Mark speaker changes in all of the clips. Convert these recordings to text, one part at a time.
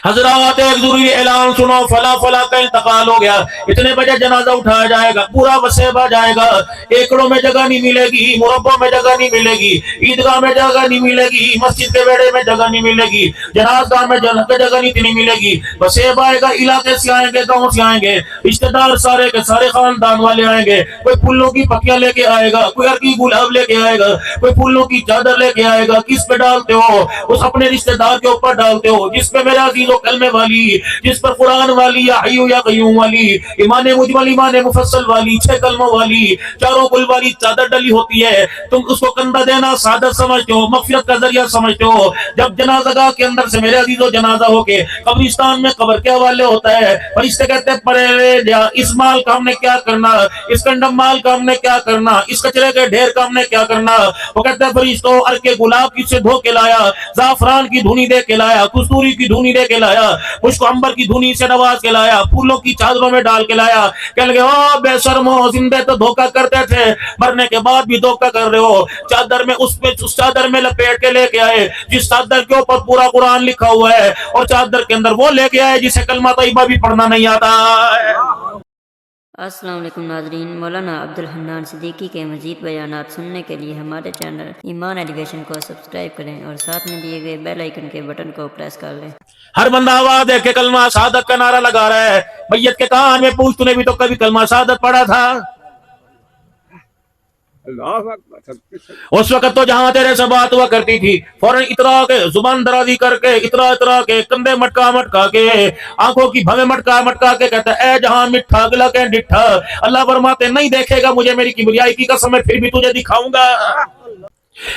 Speaker 1: حضرات ایک ضروری اعلان سنو، فلاں فلاں کا انتقال ہو گیا، اتنے بجے جنازہ اٹھایا جائے گا، پورا وسیبہ جائے گا، ایکڑوں میں جگہ نہیں ملے گی، مربع میں جگہ نہیں ملے گی، عیدگاہ میں جگہ نہیں ملے گی، مسجد کے بیڑے میں جگہ نہیں ملے گی، جنازہ میں جگہ نہیں ملے گی، وسیبہ آئے گا، علاقے سے آئیں گے، گاؤں سے آئیں گے، رشتہ دار سارے کے سارے خاندان والے آئیں گے، کوئی پھولوں کی پکیاں لے کے آئے گا، کوئی عرقی گلاب لے کے آئے گا، کوئی پھولوں کی چادر لے کے آئے گا، کس پہ ڈالتے ہو؟ اس اپنے رشتہ دار کے اوپر ڈالتے ہو، جس پہ میرا عزیز و کلمے والی، جس پر قرآن والی، یا حیو یا قیوم والی، ایمان مجمل ایمان مفصل والی، 6 کلموں والی، چاروں کل والی چادر ڈلی ہوتی ہے، تم اس کو کندھا دینا سعادت سمجھتے ہو، مغفرت کا ذریعہ سمجھتے ہو۔ جب جنازہ گاہ کے اندر سے میرے عزیز و جنازہ ہو کے قبرستان میں قبر کے حوالے ہوتا ہے، فرشتے کہتے ہیں پرے جا، اس مال کا ہم نے کیا کرنا، اس کنڈم مال کا ہم نے کیا کرنا، اس کچرے کے ڈھیر کا ہم نے کیا کرنا؟ وہ کہتے ہیں فرشتوں، عرق گلاب کی سے دھو کے لایا، زعفران کی دھنی دے کے لایا، کستوری کی دھنی دے کے لایا، مشک عنبر کی دھنی سے نواز کے لایا، پھولوں کی چادروں میں ڈال کے لایا۔ کہنے لگے او بے شرمو، زندے تو دھوکہ کرتے تھے، مرنے کے بعد بھی دھوکہ کر رہے ہو۔ چادر میں اس چادر میں لپیٹ کے لے کے آئے جس چادر کے اوپر پورا قرآن لکھا ہوا ہے، اور چادر کے اندر وہ لے کے آئے جسے کلمہ طیبہ بھی پڑھنا نہیں آتا ہے۔
Speaker 2: السلام علیکم ناظرین، مولانا عبدالحنان صدیقی کے مزید بیانات سننے کے لیے ہمارے چینل ایمان ایلیویشن کو سبسکرائب کریں اور ساتھ میں دیے گئے بیل آئیکن کے بٹن کو پریس کر لیں۔
Speaker 1: ہر بندہ آواز دے کے کلمہ شہادت کا نعرہ لگا رہا ہے، میت کے کان میں پوچھ، تو نے بھی تو کبھی کلمہ شہادت پڑھا تھا؟ اس وقت تو جہاں تیرے سے بات ہوا کرتی تھی، فوراً اترا کے زبان درازی کر کے اترا کے کندھے مٹکا کے آنکھوں کی بھویں مٹکا کے کہتا ہے اے جہاں مٹھا گلا کے ڈٹھا، اللہ فرماتے نہیں دیکھے گا مجھے میری کبریائی کی قسم ہے، پھر بھی تجھے دکھاؤں گا۔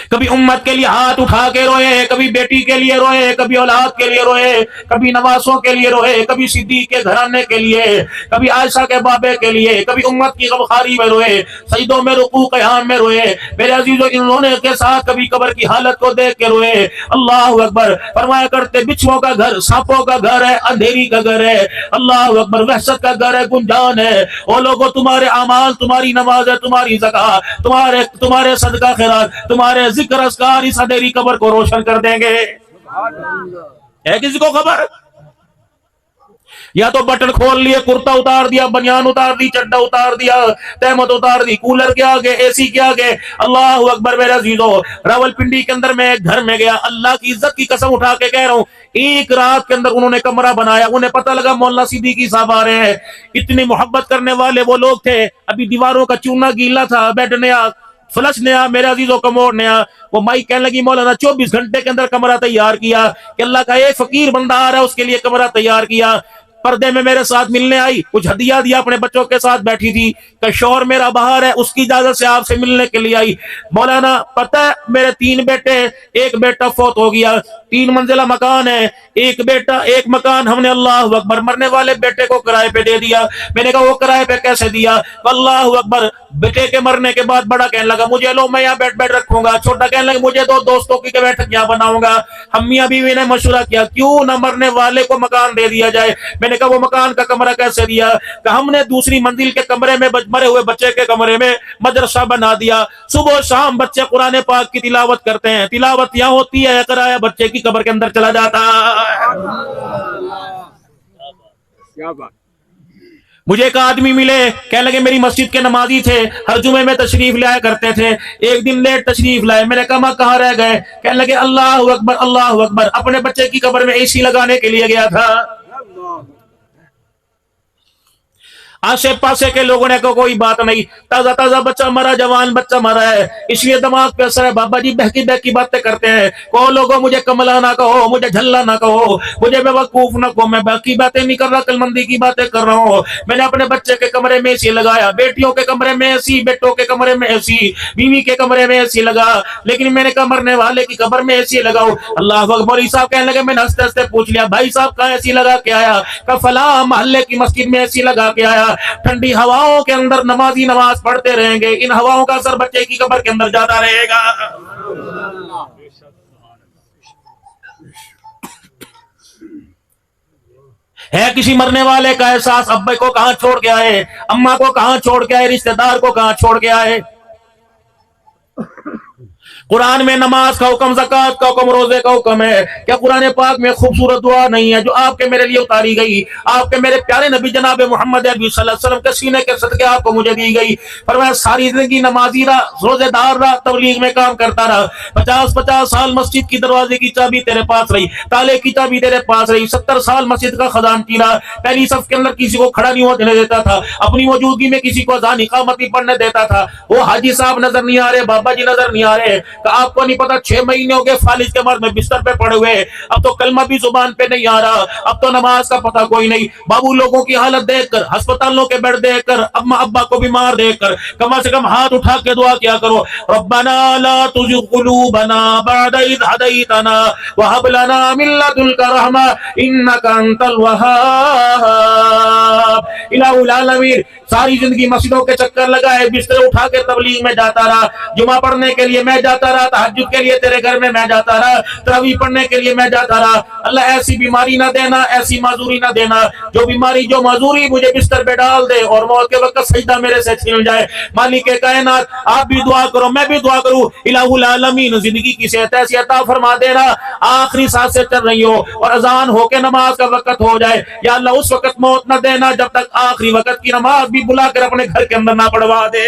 Speaker 1: کبھی امت کے لیے ہاتھ اٹھا کے روئے، کبھی بیٹی کے لیے روئے، کبھی اولاد کے لیے روئے، کبھی نواسوں کے لیے روئے، کبھی صدیق کے گھرانے کے لیے، کبھی عائشہ کے بابے کے لیے، کبھی امت کی غمخواری میں روئے، سجدوں میں رکوع قیام میں روئے۔ میرے عزیزو، ان رونے کے ساتھ کبھی قبر کی حالت کو دیکھ کے روئے۔ اللہ اکبر فرمایا کرتے بچھوؤں کا گھر سانپوں کا گھر ہے، اندھیری کا گھر ہے، اللہ اکبر وحشت کا گھر ہے، گنجان ہے۔ او لوگوں، تمہارے اعمال، تمہاری نماز ہے، تمہاری زکات، تمہارے صدقہ خیرات، تمہارے ذکر اذکار اس اندھیری قبر کو روشن کر دیں گے۔ ہے کسی کو خبر؟ یا تو بٹن کھول لیے، کرتا اتار دیا، بنیان اتار دی، چڈا اتار دیا، تہمت اتار دی، کولر کے آگے، اے سی کے آگے۔ اللہ اکبر میرے عزیزو، راولپنڈی کے اندر میں ایک گھر میں گیا، اللہ کی عزت کی قسم اٹھا کے کہہ رہا ہوں، ایک رات کے اندر انہوں نے کمرہ بنایا، انہیں پتہ لگا مولانا صدیقی صاحب آ رہے ہیں۔ اتنی محبت کرنے والے وہ لوگ تھے، ابھی دیواروں کا چونا گیلا تھا، بیڈ نیا، فلش نیا، میرے عزیزوں کموڈ نیا۔ وہ مائی کہنے لگی مولانا 24 گھنٹے کے اندر کمرہ تیار کیا کہ اللہ کا ایک فقیر بندہ آ رہا ہے، اس کے لیے کمرہ تیار کیا۔ پردے میں میرے ساتھ ملنے آئی، کچھ ہدیہ دیا، اپنے بچوں کے ساتھ بیٹھی تھی کہ شوہر میرا باہر ہے، اس کی اجازت سے آپ سے ملنے کے لیے آئی۔ مولانا پتہ ہے میرے 3 بیٹے، ایک بیٹا فوت ہو گیا، 3 منزلہ مکان ہے، ایک بیٹا، ایک مکان ہم نے اللہ اکبر مرنے والے بیٹے کو کرائے پہ دے دیا۔ میں نے کہا وہ کرائے پہ کیسے دیا؟ اللہ اکبر بیٹے کے مرنے کے بعد بڑا کہنے لگا مجھے لو میں یہاں بیٹھ رکھوں گا، چھوٹا کہنے لگا مجھے 2 دوستوں کی بیٹھک یہاں بناؤں گا۔ ہم میاں بیوی نے مشورہ کیا کیوں نہ مرنے والے کو مکان دے دیا جائے۔ میں نے کہا وہ مکان کا کمرہ کیسے دیا؟ کہ ہم نے دوسری منزل کے کمرے میں مرے ہوئے بچے کے کمرے میں مدرسہ بنا دیا، صبح و شام بچے قرآن پاک کی تلاوت کرتے ہیں، تلاوت یہاں ہوتی ہے، کرایہ بچے کی قبر کے اندر چلا جاتا ہے۔
Speaker 3: کیا بات۔
Speaker 1: مجھے ایک آدمی ملے، کہنے لگے میری مسجد کے نمازی تھے، ہر جمعے میں تشریف لایا کرتے تھے، ایک دن لیٹ تشریف لائے۔ میں نے کہا ماں کہاں رہ گئے؟ کہنے لگے اللہ اکبر اللہ اکبر، اپنے بچے کی قبر میں اے سی لگانے کے لیے گیا تھا۔ آسے پاسے کے لوگوں نے کہا کوئی بات نہیں، تازہ تازہ بچہ مرا، جوان بچہ مرا ہے، اس لیے دماغ پہ اثر ہے، بابا جی بہکی بہکی باتیں کرتے ہیں۔ کہو لوگوں مجھے کملا نہ کہو، مجھے جھلا نہ کہو، مجھے بے وقوف نہ کہو، میں بہکی باتیں نہیں کر رہا، عقل مندی کی باتیں کر رہا ہوں۔ میں نے اپنے بچے کے کمرے میں اے سی لگایا، بیٹیوں کے کمرے میں اے سی، بیٹوں کے کمرے میں اے سی، بیوی کے کمرے میں اے سی لگا، لیکن میں نے کہا مرنے والے کی قبر میں اے سی لگاؤ۔ اللہ اکبر۔ صاحب کہنے لگے، میں نے ہنستے ہنستے پوچھ لیا بھائی صاحب کہاں اے سی لگا کے آیا؟ کہ فلاں محلے کی مسجد میں اے سی لگا کے آیا، ٹھنڈی ہواؤں کے اندر نمازی نماز پڑھتے رہیں گے، ان ہواؤں کا اثر بچے کی قبر کے اندر جاتا رہے گا۔ ہے کسی مرنے والے کا احساس ابے کو کہاں چھوڑ کے آئے، اماں کو کہاں چھوڑ کے آئے، رشتہ دار کو کہاں چھوڑ کے آئے؟ कुरान में नमाज का हुक्म, ज़कात का हुक्म, रोजे का हुक्म है। क्या कुरान पाक में खूबसूरत दुआ नहीं है जो आपके मेरे लिए उतारी गई, आपके मेरे प्यारे नबी जनाब मोहम्मद अरबी सल्लल्लाहु अलैहि वसल्लम के सीने के सदके आपको मुझे दी गई। फरमाया सारी जिंदगी नमाजी रहा, रोजेदार रहा, तबलीग में काम करता रहा, 50-50 साल मस्जिद की दरवाजे की चाबी तेरे पास रही, ताले की चाबी तेरे पास रही, 70 साल मस्जिद का खजानची रहा, पहली सफ के अंदर किसी को खड़ा नहीं होने देता था, अपनी मौजूदगी में किसी को अज़ान इकामत पढ़ने देता था। वो हाजी साहब नजर नहीं आ रहे, बाबा जी नजर नहीं आ रहे, आपको नहीं पता 6 महीने हो गए फालिज के मर्द में बिस्तर पे पड़े हुए, अब तो कलमा भी जुबान पे नहीं आ रहा, अब तो नमाज का पता कोई नहीं। बाबू लोगों की हालत देखकर, अस्पतालों के बेड देखकर, अम्मा अब्बा को बीमार देखकर कम से कम हाथ उठा के दुआ किया करो, रब्बना ला तुज़िग़ क़ुलूबना बअद इज़ हदैतना व हब लना मिन लदुनका रहमा इन्नका अंतल वहाब। इलाहुल आलमीन सारी जिंदगी मस्जिदों के चक्कर लगाए, बिस्तर उठा के तबलीग में जाता रहा, जुमा पढ़ने के लिए मैं जाता रहा, तहज्जुद के लिए तेरे घर में मैं जाता रहा, तरावी पढ़ने के लिए मैं जाता रहा। अल्लाह ऐसी बीमारी ना देना, ऐसी माजूरी ना देना, जो बीमारी जो माजूरी मुझे बिस्तर पे डाल दे और मौत के वक्त सजदा मेरे से छीन जाए। मालिक के कायनात आप भी दुआ करो, मैं भी दुआ करूं, इलाहुल आलमीन जिंदगी की सेहत ऐसी अता फरमा देना, आखिरी सांसें चल रही हो और अजान होके नमाज का वक्त हो जाए, या अल्लाह उस वक्त मौत ना देना जब तक आखिरी वक्त की नमाज भी बुला कर अपने घर के अंदर ना पढ़वा दे।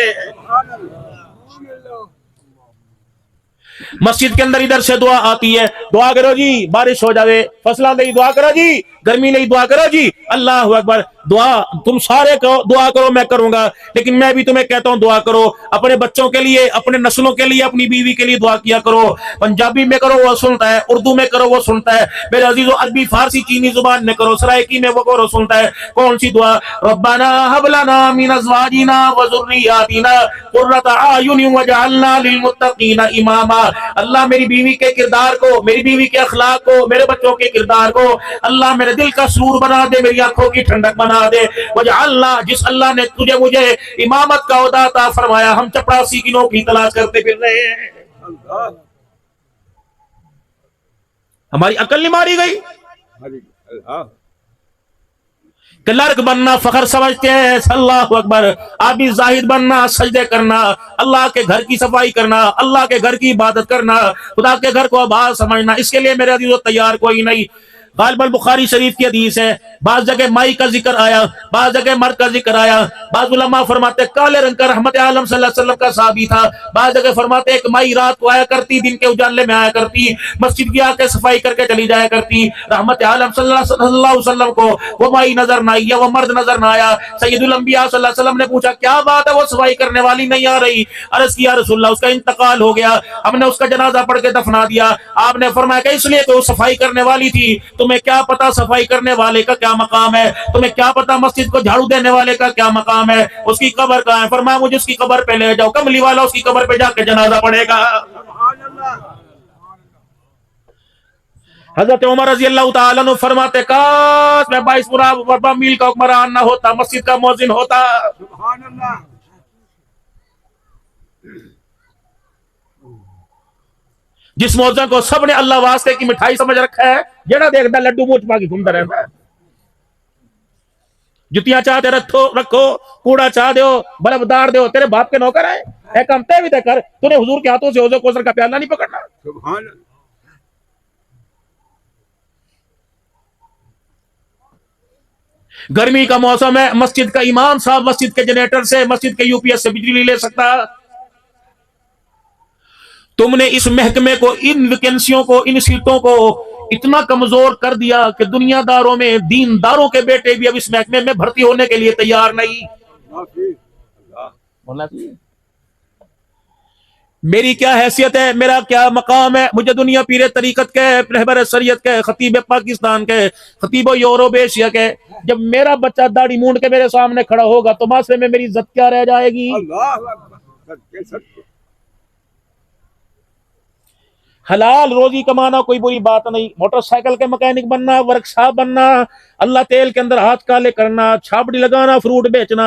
Speaker 1: मस्जिद के अंदर इधर से दुआ आती है, दुआ करो जी बारिश हो जावे, फसला नहीं दुआ करो जी, गर्मी नहीं दुआ करो जी, अल्लाह अकबर। दुआ तुम सारे करो, दुआ करो मैं करूंगा, लेकिन मैं भी तुम्हें कहता हूं दुआ करो अपने बच्चों के लिए, अपने नस्लों के लिए, अपनी बीवी के लिए दुआ किया करो। पंजाबी में करो वो सुनता है, उर्दू में करो वो सुनता है, मेरे अजीजों अरबी फारसी चीनी जुबान में करो, सराइकी में वो करो सुनता है। कौन सी दुआ? रब्बना हब लना मिन अज़वाजिना व ज़ुर्रिय्यातिना कुर्रता अयुन वजअलना लिलमुत्तकीना इमामा। अल्लाह मेरी बीवी के किरदार को, मेरी बीवी के अखलाक को, मेरे बच्चों के किरदार को अल्लाह मेरे दिल का सूर बना दे, मेरी आंखों की ठंडक बना दे। वजअलना, जिस अल्लाह ने तुझे मुझे इमामत का ओहदा अता फरमाया, हम चपरासी की नौकरी तलाश करते फिर रहे हैं, हमारी अकल नहीं मारी गई। क्लर्क बनना फखर समझते हैं, अल्लाहु अकबर। आप भी जाहिद बनना, सजदे करना, अल्लाह के घर की सफाई करना, अल्लाह के घर की इबादत करना, खुदा के घर को आबाद समझना, इसके लिए मेरे अजीजों तैयार कोई नहीं। गालिबन बुखारी शरीफ की हदीस है, बाज जगह माई का जिक्र आया, बाज जगह मर्द का जिक्र आया। बाज उलमा फरमाते काले रंग का रहमत आलम सल्लल्लाहु अलैहि वसल्लम का साहबी था। बाज जगह फरमाते एक माई रात को आया करती, दिन के उजाले में आया करती, मस्जिद की आके सफाई करके चली जाया करती। रहमत आलम सल्लल्लाहु अलैहि वसल्लम को वो माई नजर ना आई या वो मर्द नजर ना आया। सैयदुल अंबिया सल्लल्लाहु अलैहि वसल्लम ने पूछा क्या बात है, वो सफाई करने वाली नहीं आ रही? अर्ज किया रसूलुल्लाह उसका इंतकाल हो गया, हमने उसका जनाजा पढ़ के दफना दिया। आपने फरमाया कि इसलिए तो सफाई करने वाली थी, तुम्हें क्या पता सफाई करने वाले का क्या मकाम है, तुम्हें क्या पता मस्जिद को झाड़ू देने वाले का क्या मकाम है, उसकी कब्र कहाँ है? फरमाया मुझे उसकी कब्र पे ले जाओ, कमली वाला उसकी कब्र पे जाके जनाजा पड़ेगा। हजरत उमर रजी अल्लाह तआला अन्हु फरमाते काश मैं 22 मील का हुक्मरान ना होता, मस्जिद का मुअज्जिन होता। जिस मौजूद को सबने अल्लाह वास्ते की मिठाई समझ रखा है, जेड़ा देखता लड्डू मुंह पा के घूमता रहता है। जुतियां चाहते रखो रखो, कूड़ा चाह दो, बल्बदार दो, तेरे बाप के नौकर है, एक काम तय भी तय कर, तूने हुजूर के हाथों से औज़ो कौसर का प्याला नहीं पकड़ना। सुभान अल्लाह। गर्मी का मौसम है, मस्जिद का इमाम साहब मस्जिद के जनरेटर से, मस्जिद के यूपीएस से बिजली नहीं ले सकता। तुमने इस महकमे को, इन वैकेंसियों को, इन सीटों को इतना कमजोर कर दिया कि दुनियादारों में दीनदारों के बेटे भी अब इस महकमे में भर्ती होने के लिए तैयार नहीं। मेरी क्या हैसियत है, मेरा क्या मकाम है, मुझे दुनिया पीरे तरीकत के, रहबर शरीयत के, खतीब पाकिस्तान के, खतीब यूरोप एशिया के, जब मेरा बच्चा दाढ़ी मूंड के मेरे सामने खड़ा होगा तो माशरे में मेरी इज्जत क्या रह जाएगी? हलाल रोजी कमाना कोई बुरी बात नहीं, मोटरसाइकिल के मैकेनिक बनना, वर्कशॉप बनना, अल्लाह तेल के अंदर हाथ काले करना, छाबड़ी लगाना, फ्रूट बेचना,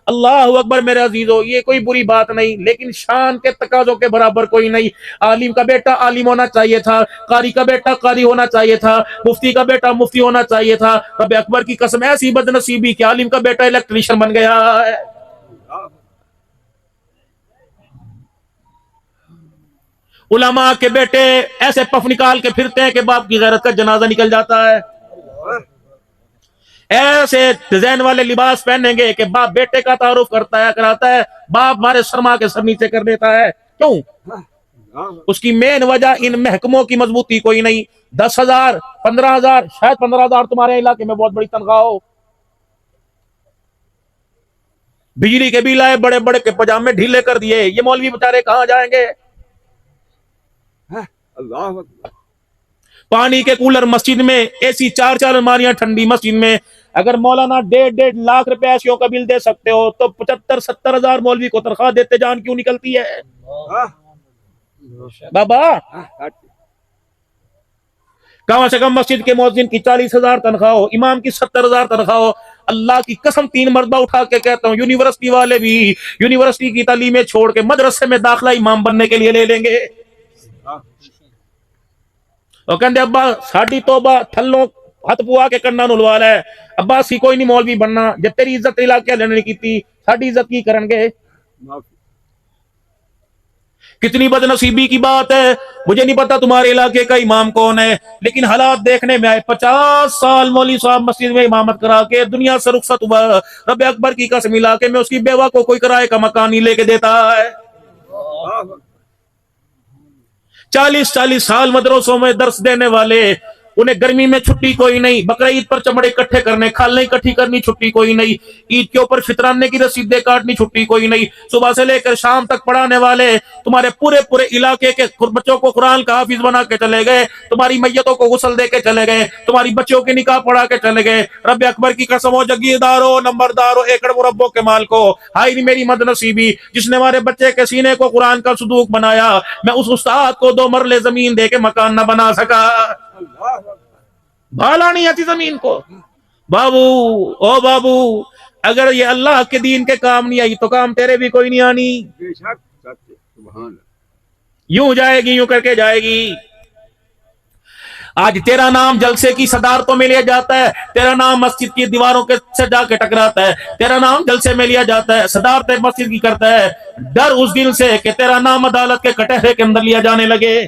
Speaker 1: अल्लाह अकबर मेरे अजीजों, ये कोई बुरी बात नहीं, लेकिन शान के तकाजों के बराबर कोई नहीं। आलिम का बेटा आलिम होना चाहिए था, कारी का बेटा कारी होना चाहिए था, मुफ्ती का बेटा मुफ्ती होना चाहिए था। रब अकबर की कसम ऐसी बदनसीबी कि आलिम का बेटा इलेक्ट्रीशियन बन गया है। उलमा के बेटे ऐसे पफ निकाल के फिरते हैं कि बाप की गैरत का जनाजा निकल जाता है। ऐसे डिजाइन वाले लिबास पहनेंगे कि बाप बेटे का तारुफ करता है, कराता है, बाप हमारे शर्मा के सर नीचे कर देता है। क्यों? उसकी मेन वजह इन महकमों की मजबूती कोई नहीं। 10,000 15,000 शायद 15,000 तुम्हारे इलाके में बहुत बड़ी तनख्वाह हो। बिजली के बिल आए, बड़े बड़े के पजामे ढीले कर दिए, ये मौलवी बेचारे कहां जाएंगे? पानी के कूलर मस्जिद में, एसी 4-4 अलमारियां ठंडी मस्जिद में। अगर मौलाना 1.5 लाख रुपए ऐसियों का बिल दे सकते हो तो 75-70 हजार मौलवी को तनख्वाह देते जान क्यों निकलती है? बाबा कम से कम मस्जिद के मुअज्जिन की 40,000 तनख्वाह हो, इमाम की 70,000 तनख्वाह हो। अल्लाह की कसम 3 मरतबा उठा के कहता हूं, यूनिवर्सिटी वाले भी यूनिवर्सिटी की तालीमें छोड़ के मदरसे में दाखिला इमाम बनने के लिए ले लेंगे। और कहते अब्बा साड़ी तोबा थल्लों हथ पुआ के करना नुलवाल है, अब्बा सी कोई नहीं मौलवी बनना, जब तेरी इज्जत इलाके लेने की थी साड़ी इज्जत की करेंगे। कितनी बदनसीबी की बात है। मुझे नहीं पता तुम्हारे इलाके का इमाम कौन है, लेकिन हालात देखने में आए। 50 साल मौलवी साहब मस्जिद में इमामत करा के दुनिया से रुखसत हुआ। रब अकबर की कसम इलाके में उसकी बेवा को कोई किराए का मकान नहीं लेके देता है। 40-40 साल मदरसों में दर्स देने वाले, उन्हें गर्मी में छुट्टी कोई नहीं, बकरा ईद पर चमड़े इकट्ठे करने, खालें इकट्ठी करनी छुट्टी कोई नहीं, ईद के ऊपर फितराने की रसीदें काटनी छुट्टी कोई नहीं। सुबह से लेकर शाम तक पढ़ाने वाले तुम्हारे पूरे पूरे इलाके के बच्चों को कुरान का हाफिज बना के चले गए, तुम्हारी मैयतों को गुस्ल दे के चले गए, तुम्हारी बच्चों के निकाह पढ़ा के चले गए। रब अकबर की कसम हो जगीरदारो नंबरदारो एकड़ मुरब्बों के माल को, हाय मेरी मदनसीबी जिसने हमारे बच्चे के सीने को कुरान का सुदूक बनाया, मैं उस उस्ताद को 2 मरले जमीन दे के मकान न बना सका। भाला नहीं आती जमीन को। बाबू ओ बाबू, अगर ये अल्लाह के दीन के काम नहीं आई तो काम तेरे भी कोई नहीं आनी। यूं जाएगी, यूं करके जाएगी। आज तेरा नाम जलसे की सदारतों में लिया जाता है, तेरा नाम मस्जिद की दीवारों के से जाके टकराता है, तेरा नाम जलसे में लिया जाता है, सदारतें मस्जिद की करता है। डर उस दिन से कि तेरा नाम अदालत के कटहरे के अंदर लिया जाने लगे।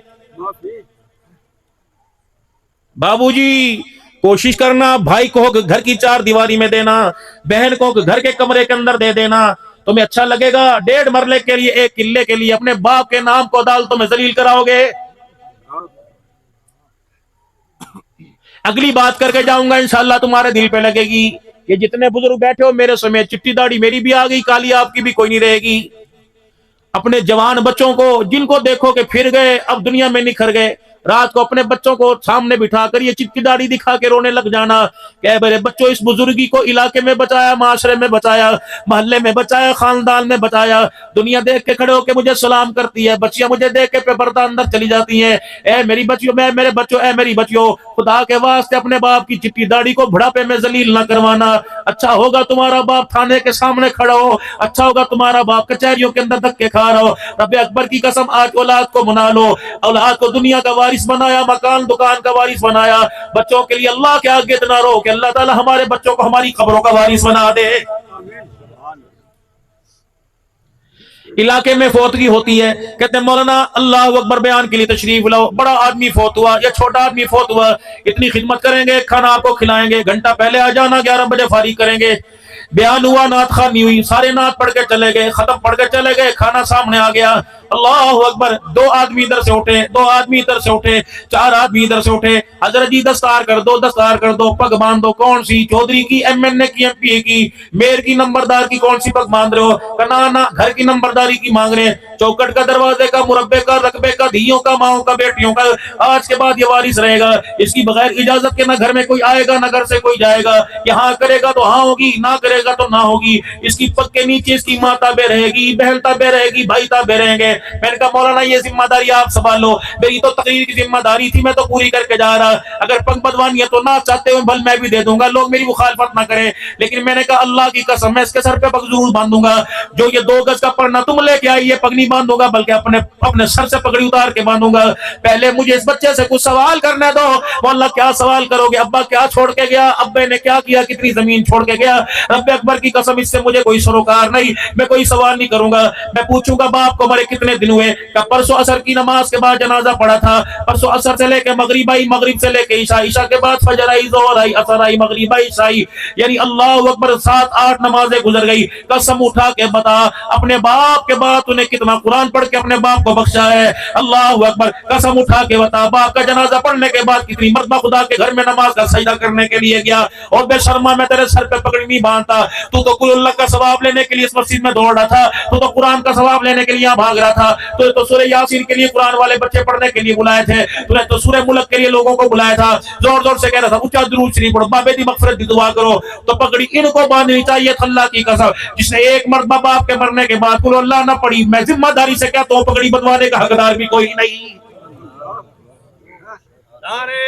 Speaker 1: बाबूजी कोशिश करना, भाई को घर की 4 दीवारी में देना, बहन को घर के कमरे के अंदर दे देना, तुम्हें अच्छा लगेगा। 1.5 मरले के लिए, 1 किले के लिए अपने बाप के नाम को अदालतों में जलील कराओगे। अगली बात करके जाऊंगा, इंशाअल्लाह तुम्हारे दिल पे लगेगी। ये जितने बुजुर्ग बैठे हो मेरे समेत, चिट्टी दाढ़ी मेरी भी आ गई, काली आपकी भी कोई नहीं रहेगी। अपने जवान बच्चों को जिनको देखो कि फिर गए, अब दुनिया में निखर गए, रात को अपने बच्चों को सामने बिठाकर ये चिट्टी दाढ़ी दिखा के रोने लग जाना कि मेरे बच्चों इस बुजुर्गी को इलाके में बचाया, माशरे में बचाया, मोहल्ले में बचाया, खानदान में बचाया। दुनिया देख के खड़े होके मुझे सलाम करती है, बच्चियां मुझे देख के पर्दा अंदर चली जाती हैं। ए मेरी बच्चियों, मैं मेरे बच्चों, ए मेरी बच्चियों, खुदा के वास्ते अपने बाप की चिट्टी दाढ़ी को बुढ़ापे में जलील ना करवाना। अच्छा होगा तुम्हारा बाप थाने के सामने खड़ा हो, अच्छा होगा तुम्हारा बाप कचहरियों के अंदर धक्के खा रहा हो। रब अकबर की कसम आज औलाद को मना लो, औलाद को दुनिया का वारिस बनाया, मकान दुकान का वारिस बनाया। बच्चों के लिए अल्लाह के आगे इतना रो कि अल्लाह ताला हमारे बच्चों को हमारी खबरों का वारिस बना दे। इलाके में फौतगी होती है, कहते हैं मौलाना अल्लाह अकबर बयान के लिए तशरीफ लाओ, बड़ा आदमी फौत हुआ या छोटा आदमी फौत हुआ, इतनी खिदमत करेंगे, खाना आपको खिलाएंगे, घंटा पहले आ जाना, 11 बजे फारिग करेंगे। बयान हुआ, नात खानी हुई, सारे नात पढ़ के चले गए, खत्म पढ़ के चले गए, खाना सामने आ गया, अल्लाह अकबर। 2 आदमी इधर से उठे, 2 आदमी इधर से उठे, 4 आदमी इधर से उठे, हजरत जी दस्तार कर दो, दस्तार कर दो, पग बांध दो। कौन सी? चौधरी की, MNA की, MP की, मेयर की, नंबरदार की, कौन सी पग बांध रहे हो? कनाना घर की नंबरदारी की मांग रहे हैं, चौकट का, दरवाजे का, मुरब्बे का, रकबे का, धियों का, माओ का, बेटियों का। आज के बाद ये वारिस रहेगा, इसकी बगैर इजाजत के ना घर में कोई आएगा ना घर से कोई जाएगा। यहाँ करेगा तो हाँ होगी, ना करेगा तो ना होगी। इसकी पग के नीचे इसकी माँ ताबे रहेगी, बहन ताबे रहेगी, भाई ताबे रहेंगे। मैंने कहा मौलाना ये जिम्मेदारी आप संभालो, मेरी तो तकरीर की जिम्मेदारी थी, मैं तो पूरी करके जा रहा। अगर पग बदवानी है तो ना चाहते हुए भल मैं भी दे दूंगा, लोग मेरी मुखालफत ना करें। लेकिन मैंने कहा अल्लाह की कसम मैं इसके सर पे पग जरूर बांधूंगा। जो ये 2 गज का पढ़ना तुम लेके आई, ये पग नहीं نہیں باندھوں گا بلکہ اپنے سر سے پگڑی اتار کے باندھوں گا. پہلے مجھے اس بچے سے کچھ سوال کرنے دو. مولا کیا سوال کرو گے؟ ابا کیا چھوڑ کے گیا؟ ابے نے کیا کیا؟ کتنی زمین چھوڑ کے گیا؟ رب اکبر کی قسم اس سے مجھے کوئی سروکار نہیں. میں کوئی سوال نہیں کروں گا. میں پوچھوں گا باپ کو مرے کتنے دن ہوئے؟ کہ پرسوں عصر کی نماز کے بعد جنازہ پڑھا تھا. پرسوں عصر سے لے کے مغرب آئی, مغرب سے لے کے عشاء, عشاء کے بعد فجر آئی, ظہر آئی, عصر آئی, مغرب آئی, عشاء آئی. یعنی اللہ اکبر 7-8 نمازیں گزر گئی. قسم اٹھا کے بتا اپنے باپ کے بعد تو نے کتنا قرآن پڑھ کے اپنے باپ کو بخشا ہے؟ اللہ اکبر. قسم اٹھا کے بتا باپ کا جنازہ پڑھنے کے بعد کتنی مرتبہ خدا کے گھر میں نماز کا سجدہ کرنے کے لیے گیا؟ اور بے شرما میں تیرے سر پہ پگڑی نہیں باندھتا. تو کل اللہ کا ثواب لینے کے لیے اس مسجد میں دوڑ رہا تھا. تو قرآن کا ثواب لینے کے لیے یہاں بھاگ رہا تھا. تو سورہ یاسین کے لیے قرآن والے بچے پڑھنے کے لیے بلائے تھے. تو نے تو سورہ ملک کے لیے لوگوں کو بلایا تھا. زور زور سے کہہ رہا تھا اونچا درود شریف پڑھو, بابے دی مغفرت دی دعا کرو. تو پگڑی ان کو باندھنی چاہیے تھا اللہ کی قسم. جس نے ایک مرتبہ باپ کے مرنے کے بعد کل اللہ نہ پڑھی, میں ذمہ داری سے کہتا ہوں پگڑی بندھوانے کا حقدار بھی کوئی نہیں.
Speaker 3: نعرے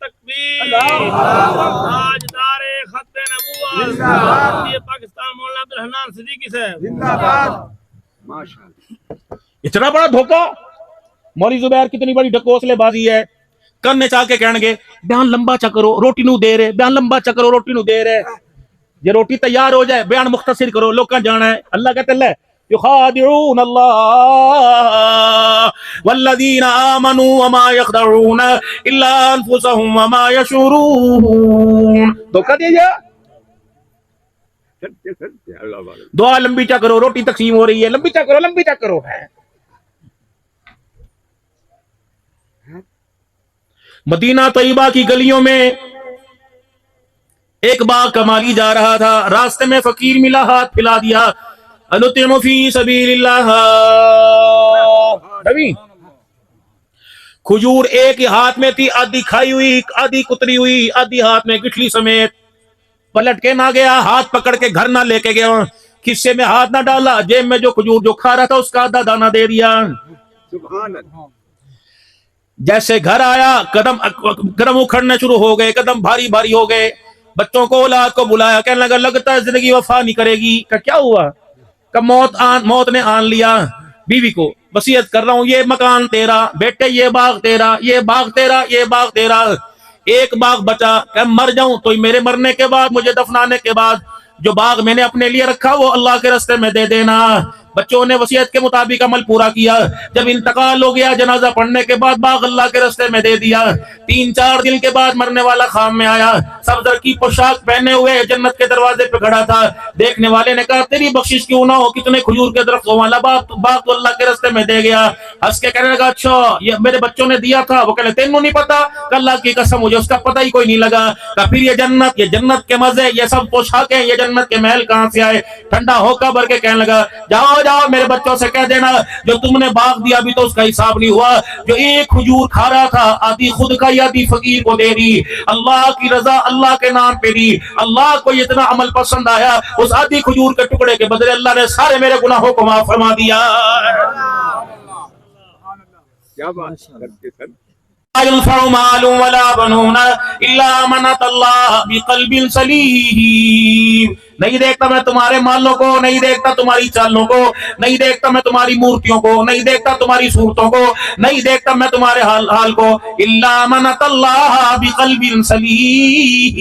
Speaker 3: تکبیر, تاجدار خط نبوت مفتی پاکستان مولانا عبدالحنان صدیقی صاحب.
Speaker 1: اتنا بڑا دھوکہ. مولوی زبیر کتنی بڑی ڈھکوسلے بازی ہے. کرنے چاہ کے کہنے گے بیان لمبا چا کرو روٹی نو دے رہے, بیان لمبا چا کرو روٹی نو دے رہے. یہ روٹی تیار ہو جائے بیان مختصر کرو, لوگ کہاں جانا ہے. اللہ کہتے اللہ یخادعون اللہ والذین آمنوا وما یخدعون الا انفسهم وما یشعرون. دھوکہ دیا جا. دعا لمبی چا کرو, روٹی تقسیم ہو رہی ہے, لمبی چا کرو, لمبی چا کرو. مدینہ طیبہ کی گلیوں میں ایک باغ کا مالی جا رہا تھا. راستے میں فقیر ملا, ہاتھ پھیلا دیا. انطعم فی سبیل اللہ. نبی کھجور ایک ہی ہاتھ میں تھی, آدھی کھائی ہوئی, آدھی کتری ہوئی, آدھی ہاتھ میں گٹھلی سمیت. پلٹ کے نہ گیا, ہاتھ پکڑ کے گھر نہ لے کے گیا, کسے میں ہاتھ نہ ڈالا, جیب میں جو کھجور جو کھا رہا تھا اس کا آدھا دانہ دے دیا. جیسے گھر آیا قدم اکھڑنے شروع ہو گئے, قدم بھاری بھاری ہو گئے. بچوں کو اولاد کو بلایا, کہنے لگا لگتا ہے زندگی وفا نہیں کرے گی. کہ کیا ہوا؟ کہ موت نے آن لیا. بیوی کو وصیت کر رہا ہوں یہ مکان تیرا, بیٹے یہ باغ تیرا, یہ باغ تیرا, یہ باغ تیرا. ایک باغ بچا, کہ مر جاؤں تو میرے مرنے کے بعد, مجھے دفنانے کے بعد جو باغ میں نے اپنے لیے رکھا وہ اللہ کے راستے میں دے دینا. بچوں نے وصیت کے مطابق عمل پورا کیا. جب انتقال ہو گیا جنازہ پڑھنے کے بعد باغ اللہ کے راستے میں دے دیا. 3-4 دن کے بعد مرنے والا خام میں آیا, سبزر کی پوشاک پہنے ہوئے جنت کے دروازے پہ کھڑا تھا. دیکھنے والے نے کہا تیری بخشش کیوں نہ ہو, کتنے کھجور کے درختوں والا باغ تو اللہ کے راستے میں دے گیا. ہنس کے کہنے لگا اچھا یہ میرے بچوں نے دیا تھا. وہ کہنے تینوں نہیں پتا؟ کہ اللہ کی قسم مجھے اس کا پتہ ہی کوئی نہیں لگا. کہ پھر یہ جنت کے مزے, یہ سب پوشاکیں, یہ جنت کے محل کہاں سے آئے؟ ٹھنڈا ہو کر بھر کے کہنے لگا جاؤ جاؤ میرے بچوں سے کہہ دینا جو تم نے باغ دیا ابھی تو اس کا حساب نہیں ہوا. جو ایک کھجور کھا رہا تھا آدھی خود کھائی آدھی فقیر کو دے دی. اللہ کی رضا اللہ کے نام پہ دی. اللہ کو اتنا عمل پسند آیا, اس آدھی کھجور کے ٹکڑے کے بدلے اللہ نے سارے میرے گناہوں کو معاف فرما دیا.
Speaker 3: کیا بات کرتے سر.
Speaker 1: لا ينفع مال ولا بنون الا من اتى الله بقلب سليم. نہیں دیکھتا میں تمہارے مالوں کو, نہیں دیکھتا تمہاری چالوں کو, نہیں دیکھتا میں تمہاری مورتیوں کو, نہیں دیکھتا تمہاری صورتوں کو, نہیں دیکھتا میں تمہارے حال کو. الا من اتى الله بقلب سليم.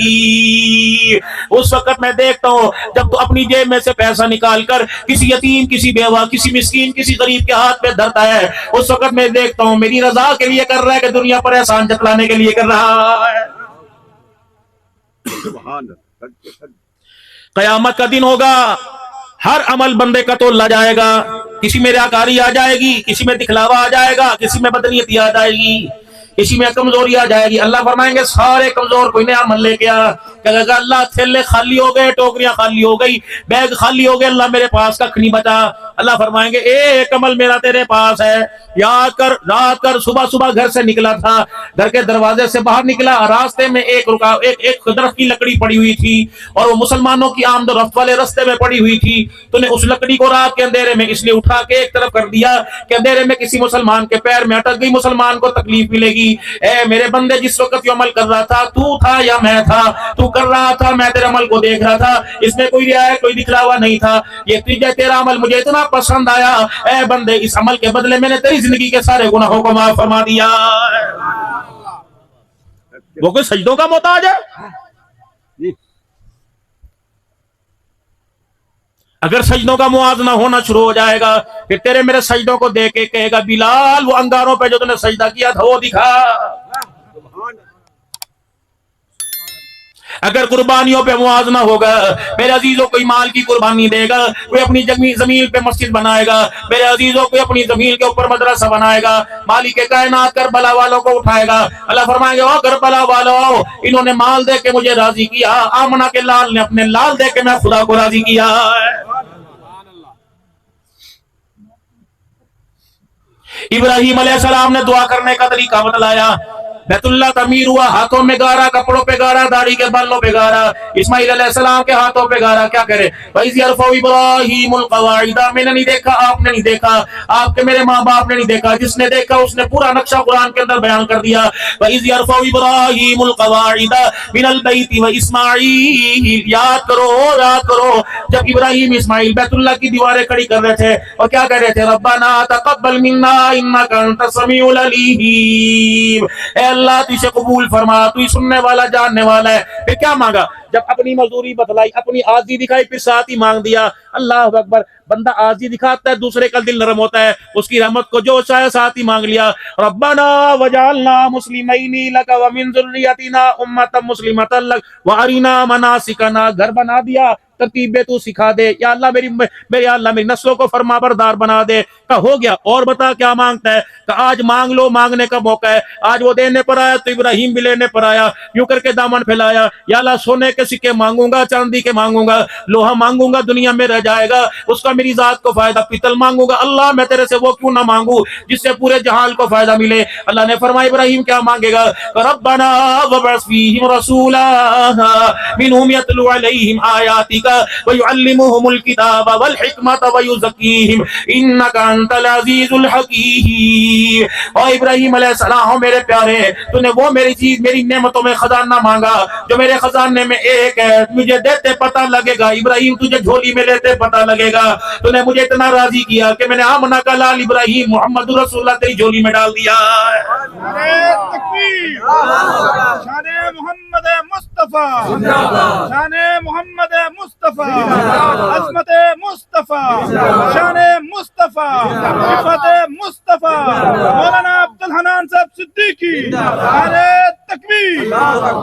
Speaker 1: اس وقت میں دیکھتا ہوں جب تو اپنی جیب میں سے پیسہ نکال کر کسی یتیم, کسی بیوہ, کسی مسکین, کسی غریب کے ہاتھ پہ دھرتا ہے, اس وقت میں دیکھتا ہوں میری رضا کے لیے کر رہا ہے کہ دنیا پر احسان جتلانے کے لیے کر رہا ہے. قیامت کا دن ہوگا, ہر عمل بندے کا تولا جائے گا. کسی میں ریاکاری آ جائے گی, کسی میں دکھلاوا آ جائے گا, کسی میں بدنیتی آ جائے گی, کسی میں کمزوری آ جائے گی. اللہ فرمائیں گے سارے کمزور کوئی نیا عمل لے کے آ. کہے گا اللہ تھیلے خالی ہو گئے, ٹوکریاں خالی ہو گئی, بیگ خالی ہو گئے, اللہ میرے پاس ککھ نہیں بچا. اللہ فرمائیں گے ایک عمل میرا تیرے پاس ہے, یاد کر رات کر صبح گھر سے نکلا تھا, گھر کے دروازے سے باہر نکلا, راستے میں ایک درخت کی لکڑی پڑی ہوئی تھی اور وہ مسلمانوں کی آمد و رفت والے راستے میں پڑی ہوئی تھی. تو نے اس لکڑی کو رات کے اندھیرے میں اس لیے اٹھا کے ایک طرف کر دیا کہ اندھیرے میں کسی مسلمان کے پیر میں اٹک گئی, مسلمان کو تکلیف ملے گی. اے میرے بندے, جس وقت یہ عمل کر رہا تھا تو تھا یا میں تھا؟ تو تو کر رہا تھا، میں تیرے عمل کو دیکھ رہا تھا، اس میں کوئی ریا کوئی دکھلاوا نہیں تھا، یہ تیرا عمل مجھے اتنا پسند آیا، اے بندے اس عمل کے بدلے میں نے تیری زندگی کے سارے گناہوں کو معاف فرما دیا۔ وہ کوئی سجدوں کا محتاج ہے؟ اگر سجدوں کا موازنہ ہونا شروع ہو جائے گا کہ تیرے میرے سجدوں کو دیکھ کے کہے گا بلال وہ انگاروں پہ جو تُو نے سجدہ کیا تھا وہ دکھا۔ اگر قربانیوں پہ موازنہ ہوگا، میرے عزیزوں کوئی مال کی قربانی دے گا، کوئی اپنی زمین پہ مسجد بنائے گا، میرے عزیزوں کوئی اپنی زمین کے اوپر مدرسہ بنائے گا، مالک کائنات کربلا والوں کو اٹھائے گا، اللہ فرمائیں گے او کربلا والوں انہوں نے مال دے کے مجھے راضی کیا، آمنہ کے لال نے اپنے لال دے کے میں خدا کو راضی کیا۔ ابراہیم علیہ السلام نے دعا کرنے کا طریقہ بتلایا، بیت اللہ تعمیر ہوا، ہاتھوں میں گارا، کپڑوں پہ گارا، داڑھی کے بالوں پہ گارا، اسماعیل علیہ السلام کے ہاتھوں پہ گارا، کیا کرے؟ وَإِذْ يَرْفَعُ إِبْرَاهِيمُ الْقَوَاعِدَ، میں نے نہیں دیکھا، آپ نے نہیں دیکھا، آپ کے میرے ماں باپ نے نہیں دیکھا، جس نے دیکھا اس نے پورا نقشہ قرآن کے اندر بیان کر دیا۔ وَإِذْ يَرْفَعُ إِبْرَاهِيمُ الْقَوَاعِدَ مِنَ الْبَيْتِ وَإِسْمَاعِيلُ، یاد کرو جب ابراہیم اسماعیل بیت اللہ کی دیواریں کھڑی کر رہے تھے اور کیا کہہ رہے تھے؟ ربنا تقبل منا انک انت السمیع العلیم، اے اللہ تو اسے قبول فرما، تو ہی سننے والا جاننے والا ہے۔ پھر کیا مانگا؟ جب اپنی مزدوری بتلائی، اپنی عاجزی دکھائی، پھر ساتھ ہی مانگ دیا۔ اللہ اکبر، بندہ عاجزی دکھاتا ہے دوسرے کا دل نرم ہوتا ہے، اس کی رحمت کو جو چاہے ساتھ ہی مانگ لیا۔ ربنا وجعلنا مسلمین لک ومن ذریتنا امۃ مسلمۃ لک وارنا مناسکنا، گھر بنا دیا، ترتیبیں تو سکھا دے، یا اللہ میری نسلوں کو فرما بردار بنا دے۔ کہ ہو گیا، اور بتا کیا مانگتا ہے؟ کہ آج مانگ لو، مانگنے کا موقع ہے، آج وہ دینے پر آیا تو ابراہیم بھی لینے پر آیا، یوں کر کے دامن پھیلایا، یا اللہ سونے کے سکے مانگوں گا، چاندی کے مانگوں گا، لوہا مانگوں گا دنیا میں رہ جائے گا، اس کا میری ذات کو فائدہ، پیتل مانگوں گا، اللہ میں تیرے سے وہ کیوں نہ مانگوں جس سے پورے جہان کو فائدہ ملے۔ اللہ نے فرمایا ابراہیم کیا مانگے گا؟ ربنا وابعث فیہم رسولا منہم یتلو علیہم آیاتک ویعلمہم الکتاب والحکمت ویزکیہم انک انت العزیز الحکیم۔ اور ابراہیم علیہ السلام میرے پیارے، تو نے وہ میری چیز، میری نعمتوں میں خزانہ مانگا جو میرے خزانے میں ایک ہے، مجھے دیتے پتہ لگے گا، ابراہیم تجھے جھولی میں لیتے پتہ لگے گا، تو نے مجھے اتنا راضی کیا کہ میں نے آمنہ کا لال ابراہیم محمد رسول اللہ تیری جھولی میں ڈال دیا۔
Speaker 3: شان محمد مصطفیٰ، شان محمد مصطفیٰ، عظمت مصطفیٰ، شان مصطفیٰ، عفت مصطفیٰ، مولانا عبدالحنان صاحب صدیقی، نعرہ تکبیر۔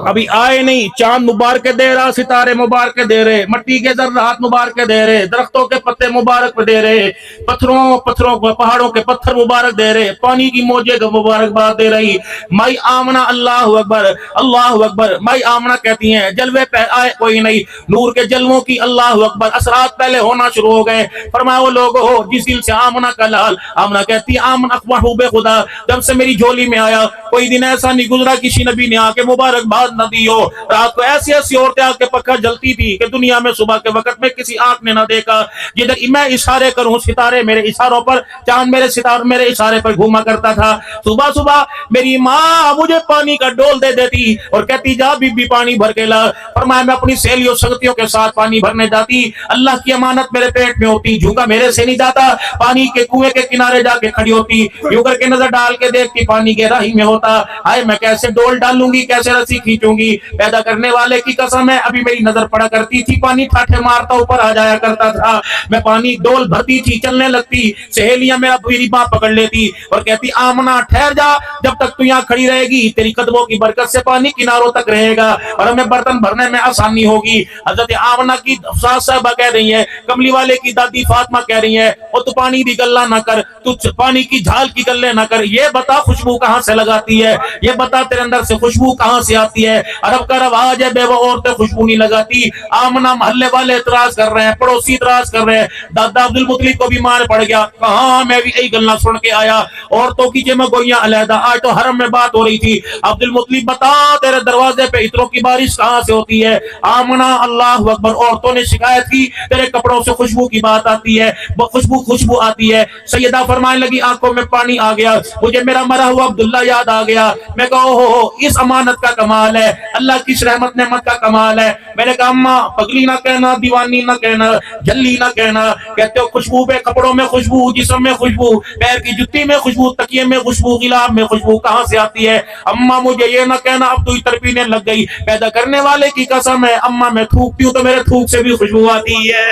Speaker 1: ابھی آئے نہیں، چاند مبارک دے رہا، ستارے مبارک دے رہے، مٹی کے ذرات مبارک دے رہے، درختوں کے پتے مبارک دے رہے، پہاڑوں کے پتھر مبارک دے رہے، پانی کی موجیں مبارک بات دے رہی۔ مائی آمنہ، اللہ اکبر اللہ اکبر، مائی آمنہ کہتی ہیں جلوے پہ آئے کوئی نہیں، نور کے جلووں کی اللہ اکبر اثرات پہلے ہونا شروع ہو گئے۔ فرمایا وہ لوگ ہو جس دل سے آمنہ کا لال، آمنہ کہتی آمن محبوب خدا جب سے میری جھولی میں آیا، کوئی دن ایسا نہیں گزرا کسی نبی نے آ کے مبارکباد نہ دی ہو۔ رات کو ایسی ایسی عورتیں آ کے پکا جلتی تھی کہ دنیا میں صبح کے وقت میں کسی آنکھ نے نہ دیکھا۔ جدھر میں اشارے کروں ستارے میرے اشاروں پر، چاند میرے ستارے میرے اشارے پر گھوما کرتا تھا۔ صبح صبح میری ماں مجھے پانی کا ڈول دے دیتی اور کہتی جا بی بی پانی بھر کے لا۔ فرمایا میں اپنی سہیلیوں سنگتیوں کے ساتھ پانی بھرنے جاتی، اللہ کی امانت میرے پیٹ میں ہوتی، جھونکا میرے سے نہیں جاتا، پانی کے کنویں کے کنارے جا کے کھڑی ہوتی، یوں کر کے نظر ڈال کے دیکھتی پانی گہرائی میں ہوتا۔ ہائے میں کیسے ڈول ڈالوں گی، کیسے رسی کھینچوں گی، پیدا کرنے والے کی قسم ہے ابھی میری نظر پڑا کرتی تھی، پانی ٹھاٹھے مارتا اوپر آ جایا کرتا تھا، میں پانی ڈول بھرتی تھی، چلنے لگتی، سہیلیاں میری باں پکڑ لیتی اور کہتی آمنہ ٹھہر جا، جب تک تو یہاں کھڑی رہے گی تیری قدموں کی برکت سے پانی کناروں تک رہے گا اور ہمیں برتن بھرنے میں آسانی ہوگی۔ حضرت آمنہ کی ساس صاحبہ کہہ رہی ہیں، کملی والے کی دادی فاطمہ کہہ رہی ہیں، اور تو پانی بھی گلا نہ کر، تو پانی کی جھال کی گلے نہ کر، یہ بتا خوشبو کہاں سے لگاتی ہے، یہ بتا تیرے اندر سے خوشبو کہاں سے آتی ہے۔ عرب کا رواج ہے بیوہ عورتیں خوشبو نہیں لگاتی۔ آمنہ محلے والے اعتراض کر رہے ہیں، پڑوسی اعتراض کر رہے ہیں، دادا عبدالمطلب کو بھی مار پڑ گیا، کہاں میں بھی یہی گلنا سن کے آیا، عورتوں کی جمع گوئیاں علیحدہ، آج تو حرم میں بات ہو رہی تھی، عبدالمطلب بتا تیرے دروازے پہ عطروں کی بارش کہاں سے ہوتی ہے۔ آمنہ اللہ اکبر، عورتوں نے شکایت کی تیرے کپڑوں سے خوشبو کی بات آتی ہے، خوشبو آتی ہے۔ سیدہ فرمانے لگی آنکھوں میں پانی آ گیا، مجھے میرا مرا ہوا عبداللہ یاد آ گیا، میں کہا اوہ اس امانت کا کمال ہے، اللہ کی اس رحمت نعمت کا کمال ہے۔ میں نے کہا اماں پگلی نہ کہنا، دیوانی نہ کہنا، جلی نہ کہنا، کہتے ہو خوشبو پہ، کپڑوں میں خوشبو، جسم میں خوشبو، پیر کی جتی میں خوشبو، تکیے میں خوشبو، غلاف میں خوشبو کہاں سے آتی ہے؟ اماں مجھے یہ نہ کہنا اب تو اتر پینے لگ گئی، پیدا کرنے والے کی قسم ہے اماں میں تھوکتی ہوں تو میرے تھوک سے بھی خوشبو آتی ہے۔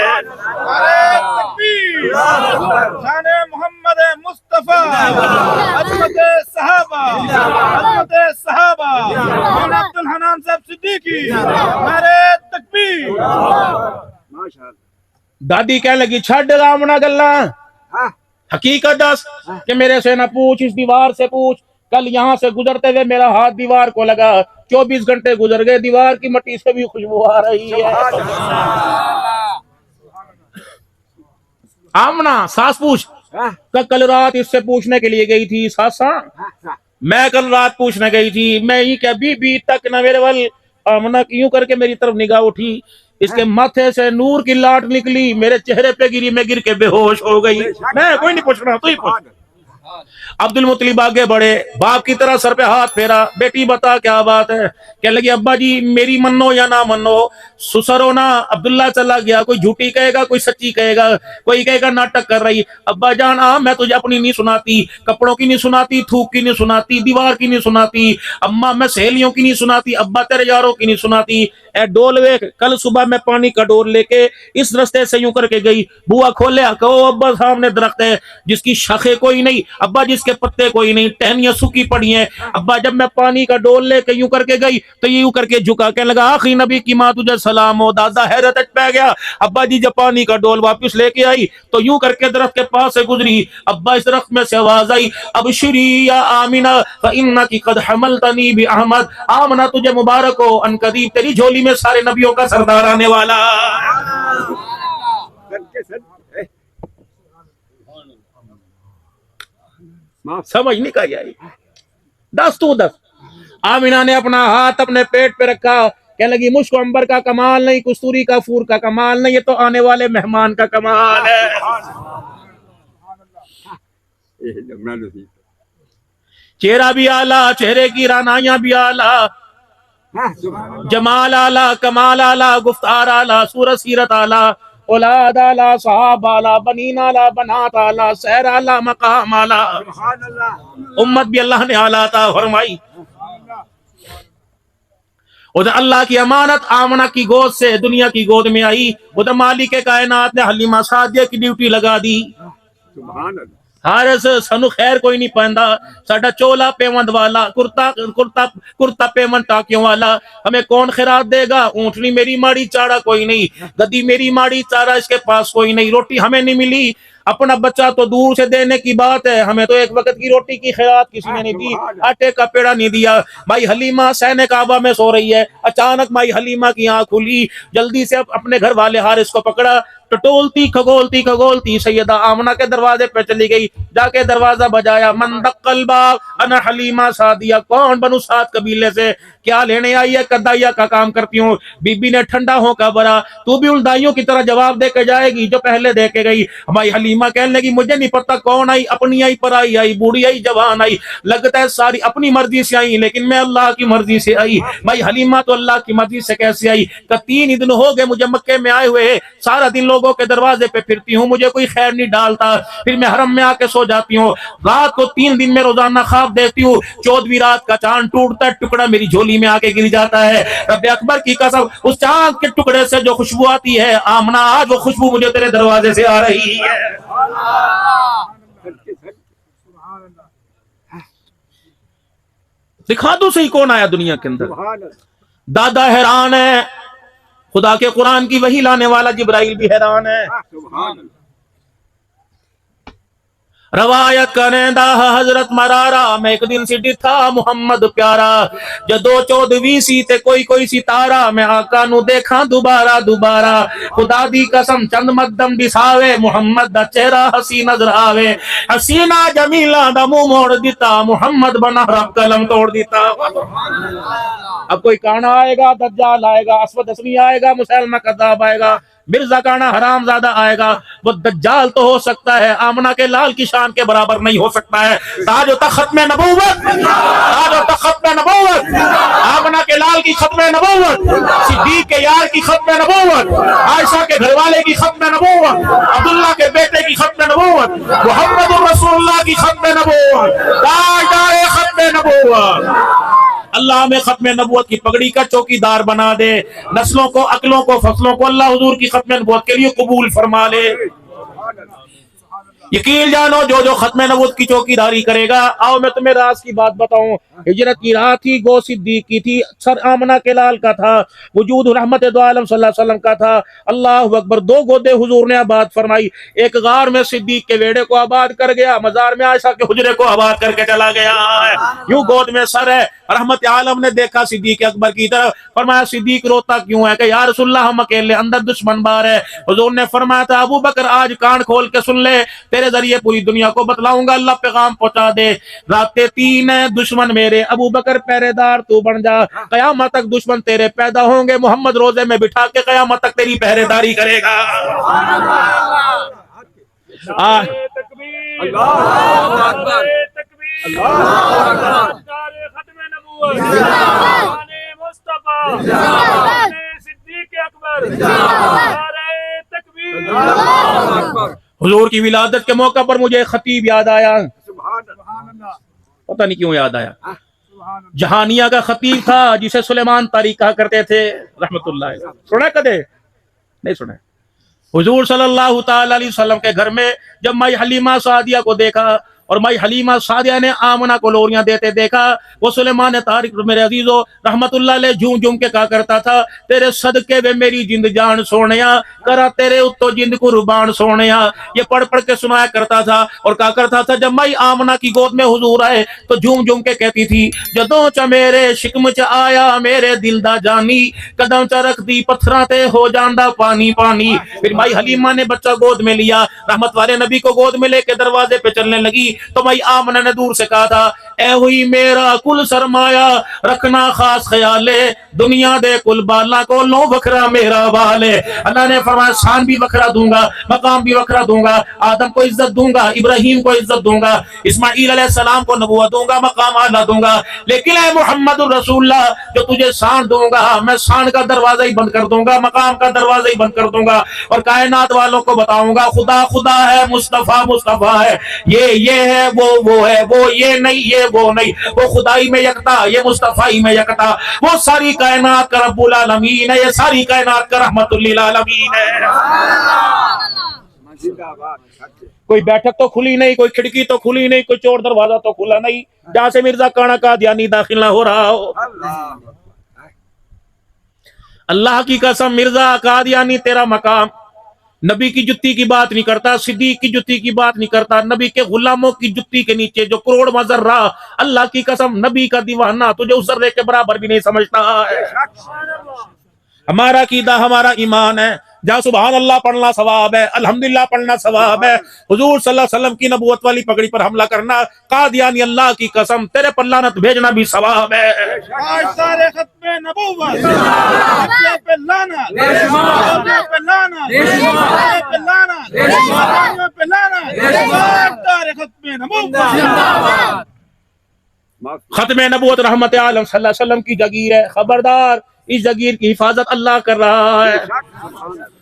Speaker 3: نعرہ تکبیر، شان محمد مصطفیٰ، عظمت صحابہ، عظمت صحابہ، مولانا عبد الحنان صاحب صدیقی، نعرہ تکبیر۔
Speaker 1: دادی کہنے لگی چھڈ رامنا گلا، حقیقت دس کہ میرے سے نہ پوچھ، اس دیوار سے پوچھ، کل یہاں سے گزرتے ہوئے میرا ہاتھ دیوار کو لگا، 24 گھنٹے گزر گئے، دیوار کی مٹی سے بھی خوشبو آ رہی ہے۔ آمنا ساس پوچھ، کل رات اس سے پوچھنے کے لیے گئی تھی ساسا، میں کل رات پوچھنے گئی تھی، میں ہی کہ بی تک نہ میرے ول آمنا کیوں کر کے میری طرف نگاہ اٹھی، اس کے ماتھے سے نور کی لاٹ نکلی، میرے چہرے پہ گری، میں گر کے بے ہوش ہو گئی۔ میں کوئی نہیں پوچھ رہا، تو ہی پوچھ۔ عبد المطلب آگے بڑھے، باپ کی طرح سر پہ ہاتھ پھیرا، بیٹی بتا کیا بات ہے؟ کہنے لگی ابا جی میری منو یا نہ منو، سسر ہونا عبداللہ چلا گیا، کوئی جھوٹی کہے گا کوئی سچی کہے گا، کوئی کہے گا ناٹک کر رہی۔ ابا جان میں تجھے اپنی نہیں سناتی، کپڑوں کی نہیں سناتی، تھوک کی نہیں سناتی، دیوار کی نہیں سناتی، اماں میں سہیلیوں کی نہیں سناتی، ابا تیرے یاروں کی نہیں سناتی۔ اے ڈول ویک، کل صبح میں پانی کا ڈول لے کے اس رستے سے یوں کر کے گئی، بوا کھولیا، کہو ابا سامنے درخت ہے جس کی شاخیں کوئی نہیں، ابا جس کے پتے کوئی نہیں، ٹہنیاں سوکھی پڑی ہیں۔ ابا جب میں پانی کا ڈول لے کے یوں کر کے گئی تو یوں کر کے جھکا، کہنے لگا آخری نبی کی ماں تجھے سلام ہو۔ دادا حیرت پہ گیا، ابا جی جب پانی کا ڈول واپس لے کے آئی تو یوں کر کے درخت کے پاس سے گزری، ابا اس درخت میں سے آواز آئی ابشری یا آمنہ فإنک قد حملتنی بأحمد، آمنہ تجھے مبارک ہو، ان قریب تیری جھولی میں سارے نبیوں کا سردار آنے والا۔ سمجھ نہیں کہا آئی، دس تو دس۔ آمینہ نے اپنا ہاتھ اپنے پیٹ پہ رکھا، کہنے لگی مجھ کو عنبر کا کمال نہیں، کستوری کا پھول کا کمال نہیں، یہ تو آنے والے مہمان کا کمال ہے۔ چہرہ بھی اعلیٰ، چہرے کی رانائیاں بھی اعلیٰ، جمال اعلیٰ، کمال اعلیٰ، گفتار اعلیٰ، صورت سیرت اعلیٰ، اولاد اعلیٰ، صحاب اعلیٰ، بنین اعلیٰ، بنات اعلیٰ، سیر اعلیٰ، مقام اعلیٰ، امت بھی اللہ نے اعلیٰ عطا فرمائی۔ ادھر اللہ کی امانت آمنہ کی گود سے دنیا کی گود میں آئی، ادھر مالک کائنات نے حلیمہ سعدیہ کی ڈیوٹی لگا دی۔ حارث سنو خیر کوئی نہیں پہندا، ساڈا چولا پیمند والا، کرتا پیمند ٹاکیوں والا، ہمیں کون خیرات دے گا؟ اونٹنی میری ماڑی چاڑا کوئی نہیں، گدی میری ماڑی چارا اس کے پاس کوئی نہیں، روٹی ہمیں نہیں ملی، اپنا بچہ تو دور سے دینے کی بات ہے، ہمیں تو ایک وقت کی روٹی کی خیرات کسی نے نہیں دی، آٹے کا پیڑا نہیں دیا۔ مائی حلیمہ سہن کعبہ میں سو رہی ہے، اچانک مائی حلیمہ کی آنکھ کھلی، جلدی سے اپنے گھر والے حارث کو پکڑا، ٹٹولتی کھگولتی سیدہ آمنہ کے دروازے پہ چلی گئی، جا کے دروازہ بجایا، من دق الباب انا حلیمہ سعدیہ، کون بنو سعد قبیلے سے، کیا لینے آئی ہے؟ کدائیہ کا کام کرتی ہوں۔ بی بی نے ٹھنڈا ہو کا برا، تو بھی الدائیوں کی طرح جواب دے کے جائے گی جو پہلے دے کے گئی۔ ہماری حلیمہ کہنے لگی مجھے نہیں پتا کون آئی، اپنی آئی، پرائی آئی، بوڑھی آئی، جوان آئی، لگتا ہے ساری اپنی مرضی سے آئی، لیکن میں اللہ کی مرضی سے آئی۔ بھائی حلیمہ تو اللہ کی مرضی سے کیسے آئی؟ کہ 3 دن ہو گئے مجھے مکے میں آئے ہوئے، سارا دن لوگوں کے دروازے پہ پھرتی ہوں، مجھے کوئی خیر نہیں ڈالتا، پھر میں حرم میں آ کے سو جاتی ہوں، رات کو 3 دن میں روزانہ خواب دیتی ہوں، 14ویں رات کا چاند ٹوٹتا ہے، ٹکڑا میری جھولی میں آ کے گر جاتا ہے۔ رب اکبر کی قسم، اس چاند کے ٹکڑے سے جو خوشبو آتی ہے آمنہ، آج وہ خوشبو مجھے تیرے دروازے سے آ رہی ہے۔ دکھا دو صحیح کون آیا دنیا کے اندر۔ دادا حیران ہے، خدا کے قرآن کی وحی لانے والا جبرائیل بھی حیران ہے۔ روایت کریں دا حضرت مرارا، میں ایک دن سی ڈتھا محمد پیارا، جدو 14ویں سی تے کوئی ستارہ، میں آقا نو دیکھاں دوبارہ، خدا دی قسم چند مقدم بساوے، محمد دا چہرہ ہسی نظر آوے، حسینہ جمیلہ دا منہ موڑ دیتا، محمد بنا رب قلم توڑ دیتا۔ اب کوئی کانا آئے گا، دجال آئے گا، اسود اسمی آئے گا، مسلمہ کذاب آئے گا، مرزا کانا حرام زادہ آئے گا، وہ دجال تو ہو سکتا ہے، آمنہ کے لال کی شان کے برابر نہیں ہو سکتا ہے۔ تاج و تخت ختم نبوت، تاج و تخت ختم نبوت، آمنہ کے لال کی ختم نبوت، صدیق کے یار کی ختم نبوت، عائشہ کے گھر والے کی ختم نبوت، عبداللہ کے بیٹے کی ختم نبوت، محمد رسول اللہ کی ختم نبوت، تاجدار ختم نبوت۔ اللہ ہمیں ختم نبوت کی پگڑی کا چوکی دار بنا دے، نسلوں کو، عقلوں کو، فصلوں کو اللہ حضور کی ختم نبوت کے لیے قبول فرما لے۔ یقین جانو جو ختم نبوت کی چوکی داری کرے گا، آؤ میں تمہیں راز کی بات بتاؤں۔ ہجرت کی رات تھی، گو صدیق کی تھی، سر آمنہ کے لال کا تھا، وجود رحمت دو عالم صلی اللہ علیہ وسلم کا تھا۔ اللہ اکبر، دو گودے حضور نے آباد فرمائی، ایک غار میں صدیق کے ویڑے کو آباد کر گیا، مزار میں عائشہ کے حجرے کو آباد کر کے چلا گیا ہے، یوں گود میں سر ہے۔ رحمت عالم نے دیکھا صدیق اکبر کی طرف، فرمایا صدیق روتا کیوں ہے؟ کہ یا رسول اللہ ہم اکیلے، اندر دشمن بار ہے۔ حضور نے فرمایا تھا ابو بکر آج کان کھول کے سن لے، تیرے ذریعے پوری دنیا کو بتلاؤں گا، اللہ پیغام پہنچا دے۔ راتیں 3 ہیں، دشمن میرے، ابو بکر پہرے دار تو بن جا، قیامت تک دشمن تیرے پیدا ہوں گے، محمد روزے میں بٹھا کے قیامت تک تیری پہرے داری کرے گا۔ حضور کی ولادت کے موقع پر مجھے خطیب یاد آیا، پتہ نہیں کیوں یاد آیا، جہانیہ کا خطیب تھا جسے سلیمان طاری کہا کرتے تھے رحمت اللہ۔ سنا کدے؟ نہیں سنا۔ حضور صلی اللہ تعالی علیہ وسلم کے گھر میں جب مائی حلیمہ سعدیہ کو دیکھا، اور مائی حلیمہ سعدیہ نے آمنہ کو لوریاں دیتے دیکھا، وہ سلیمان طارق میرے عزیزو رحمت اللہ علیہ جھوم جھوم کے کہا کرتا تھا، تیرے صدقے میں میری جند جان سونیا، کرا تیرے اتو جند قربان سونیا۔ یہ پڑھ پڑھ کے سنایا کرتا تھا، اور کہا کرتا تھا جب مائی آمنہ کی گود میں حضور آئے تو جھوم جھوم کے کہتی تھی، جدوں چا میرے شکم چا آیا میرے دل دا جانی، قدم چا رکھ دی پتھراں تے ہو جاندا پانی پانی۔ پھر مائی حلیمہ نے بچہ گود میں لیا، رحمت والے نبی کو گود میں لے کے دروازے پہ چلنے لگی تو مائی آمنہ نے دور سے کہا تھا، اے ہوئی میرا کل سرمایہ رکھنا خاص خیال ہے، دنیا دے کل بالا کو لو بکھرا میرا بال ہے۔ اللہ نے فرمایا شان بھی بکھرا دوں گا، مقام بھی بکھرا دوں گا، آدم کو عزت دوں گا، ابراہیم کو عزت دوں گا، اسماعیل علیہ السلام کو نبوت دوں گا، مقام اعلیٰ دوں گا، لیکن اے محمد الرسول اللہ جو تجھے شان دوں گا میں شان کا دروازہ ہی بند کر دوں گا، مقام کا دروازہ ہی بند کر دوں گا، اور کائنات والوں کو بتاؤں گا خدا خدا ہے، مصطفیٰ مصطفیٰ ہے، یہ ہے وہ ہے، وہ یہ نہیں یہ وہ نہیں، وہ خدائی میں یکتا، یہ مصطفیٰ میں یکتا، وہ ساری کائنات کا رب العالمین ہے، یہ ساری کائنات کا رحمت للعالمین ہے۔ کوئی بیٹھک تو کھلی نہیں، کوئی کھڑکی تو کھلی نہیں، کوئی چور دروازہ تو کھلا نہیں جہاں سے مرزا کانا قادیانی داخل نہ ہو رہا ہو۔ اللہ کی قسم مرزا قادیانی تیرا مقام نبی کی جتی کی بات نہیں کرتا، صدیق کی جتی کی بات نہیں کرتا، نبی کے غلاموں کی جتی کے نیچے جو کروڑ ذرہ، اللہ کی قسم نبی کا دیوانہ تجھے اس ذرے کے برابر بھی نہیں سمجھتا ہے۔ ہمارا عقیدہ ہمارا ایمان ہے، جہاں سبحان اللہ پڑھنا ثواب ہے، الحمدللہ پڑھنا ثواب ہے، حضور صلی اللہ علیہ وسلم کی نبوت والی پگڑی پر حملہ کرنا قادیانی اللہ کی قسم تیرے پر لعنت بھیجنا بھی ثواب ہے۔
Speaker 3: تاجدار ختم نبوت، اللہ پہ لعنت، اللہ پہ لعنت، اللہ پہ لعنت، اللہ پہ لعنت، تاجدار ختم نبوت۔
Speaker 1: ختم نبوت رحمت عالم صلی اللہ علیہ وسلم کی جگیر ہے، خبردار اس جگیر کی حفاظت اللہ کر رہا ہے۔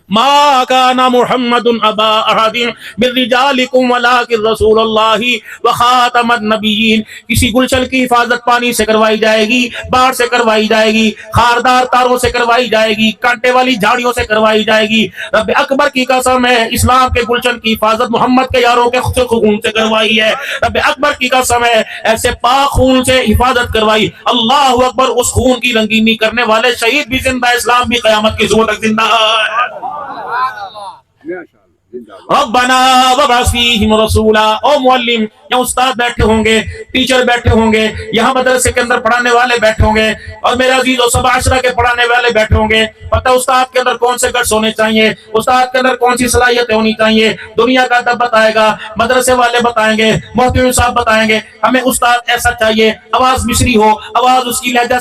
Speaker 1: ما کان محمد ابا احد من رجالکم ولکن رسول اللہ وخاتم النبیین۔ کسی گلشن کی حفاظت پانی سے کروائی جائے گی، باڑ سے کروائی جائے گی، خاردار تاروں سے کروائی جائے گی، کانٹے والی جھاڑیوں سے کروائی جائے گی۔ رب اکبر کی قسم ہے اسلام کے گلشن کی حفاظت محمد کے یاروں کے خون سے کروائی ہے۔ رب اکبر کی قسم ہے ایسے پاک خون سے حفاظت کروائی۔ اللہ اکبر، اس خون کی رنگینی کرنے والے شہید بھی زندہ، اسلام بھی قیامت کی صبح تک زندہ ہے۔ ربنا وابعث فیہم رسولا، او معلم यहाँ उस्ताद बैठे होंगे, टीचर बैठे होंगे, यहाँ मदरसे के अंदर पढ़ाने वाले बैठे होंगे, और मेरे अजीजों सब आशरा के पढ़ाने वाले बैठे होंगे। पता उस्ताद के अंदर कौन से गट्स होने चाहिए, उस्ताद के अंदर कौन सी सलाहियतें होनी चाहिए, दुनिया का अदब बताएगा, मदरसे वाले बताएंगे, मुफ्ती साहब बताएंगे। हमें उस्ताद ऐसा चाहिए, आवाज मिस्री हो, आवाज उसकी लहजा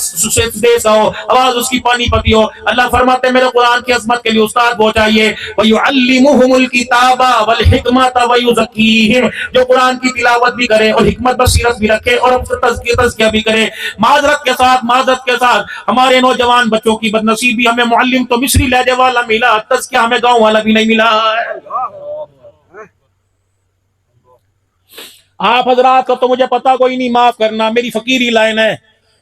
Speaker 1: देसा हो, आवाज उसकी पानीपती हो। अल्लाह फरमाते मेरे कुरान की अजमत के लिए उस्ताद वो चाहिए, वयुअल्लिमुहुमुल किताबा वल हिकमता वयुज़क्कीहिम, जो कुरान की तिलावत भी करे और हिकमत बसीरत भी रखे और तज़किया भी करे। माजरत के साथ हमारे नौजवान बच्चों की बदनसीबी, हमें मुअल्लिम तो मिस्री लहजे वाला मिला, तज़किया हमें गांव वाला भी नहीं मिला। आप हजरात का तो मुझे पता कोई नहीं, माफ करना, मेरी फकीरी लाइन है।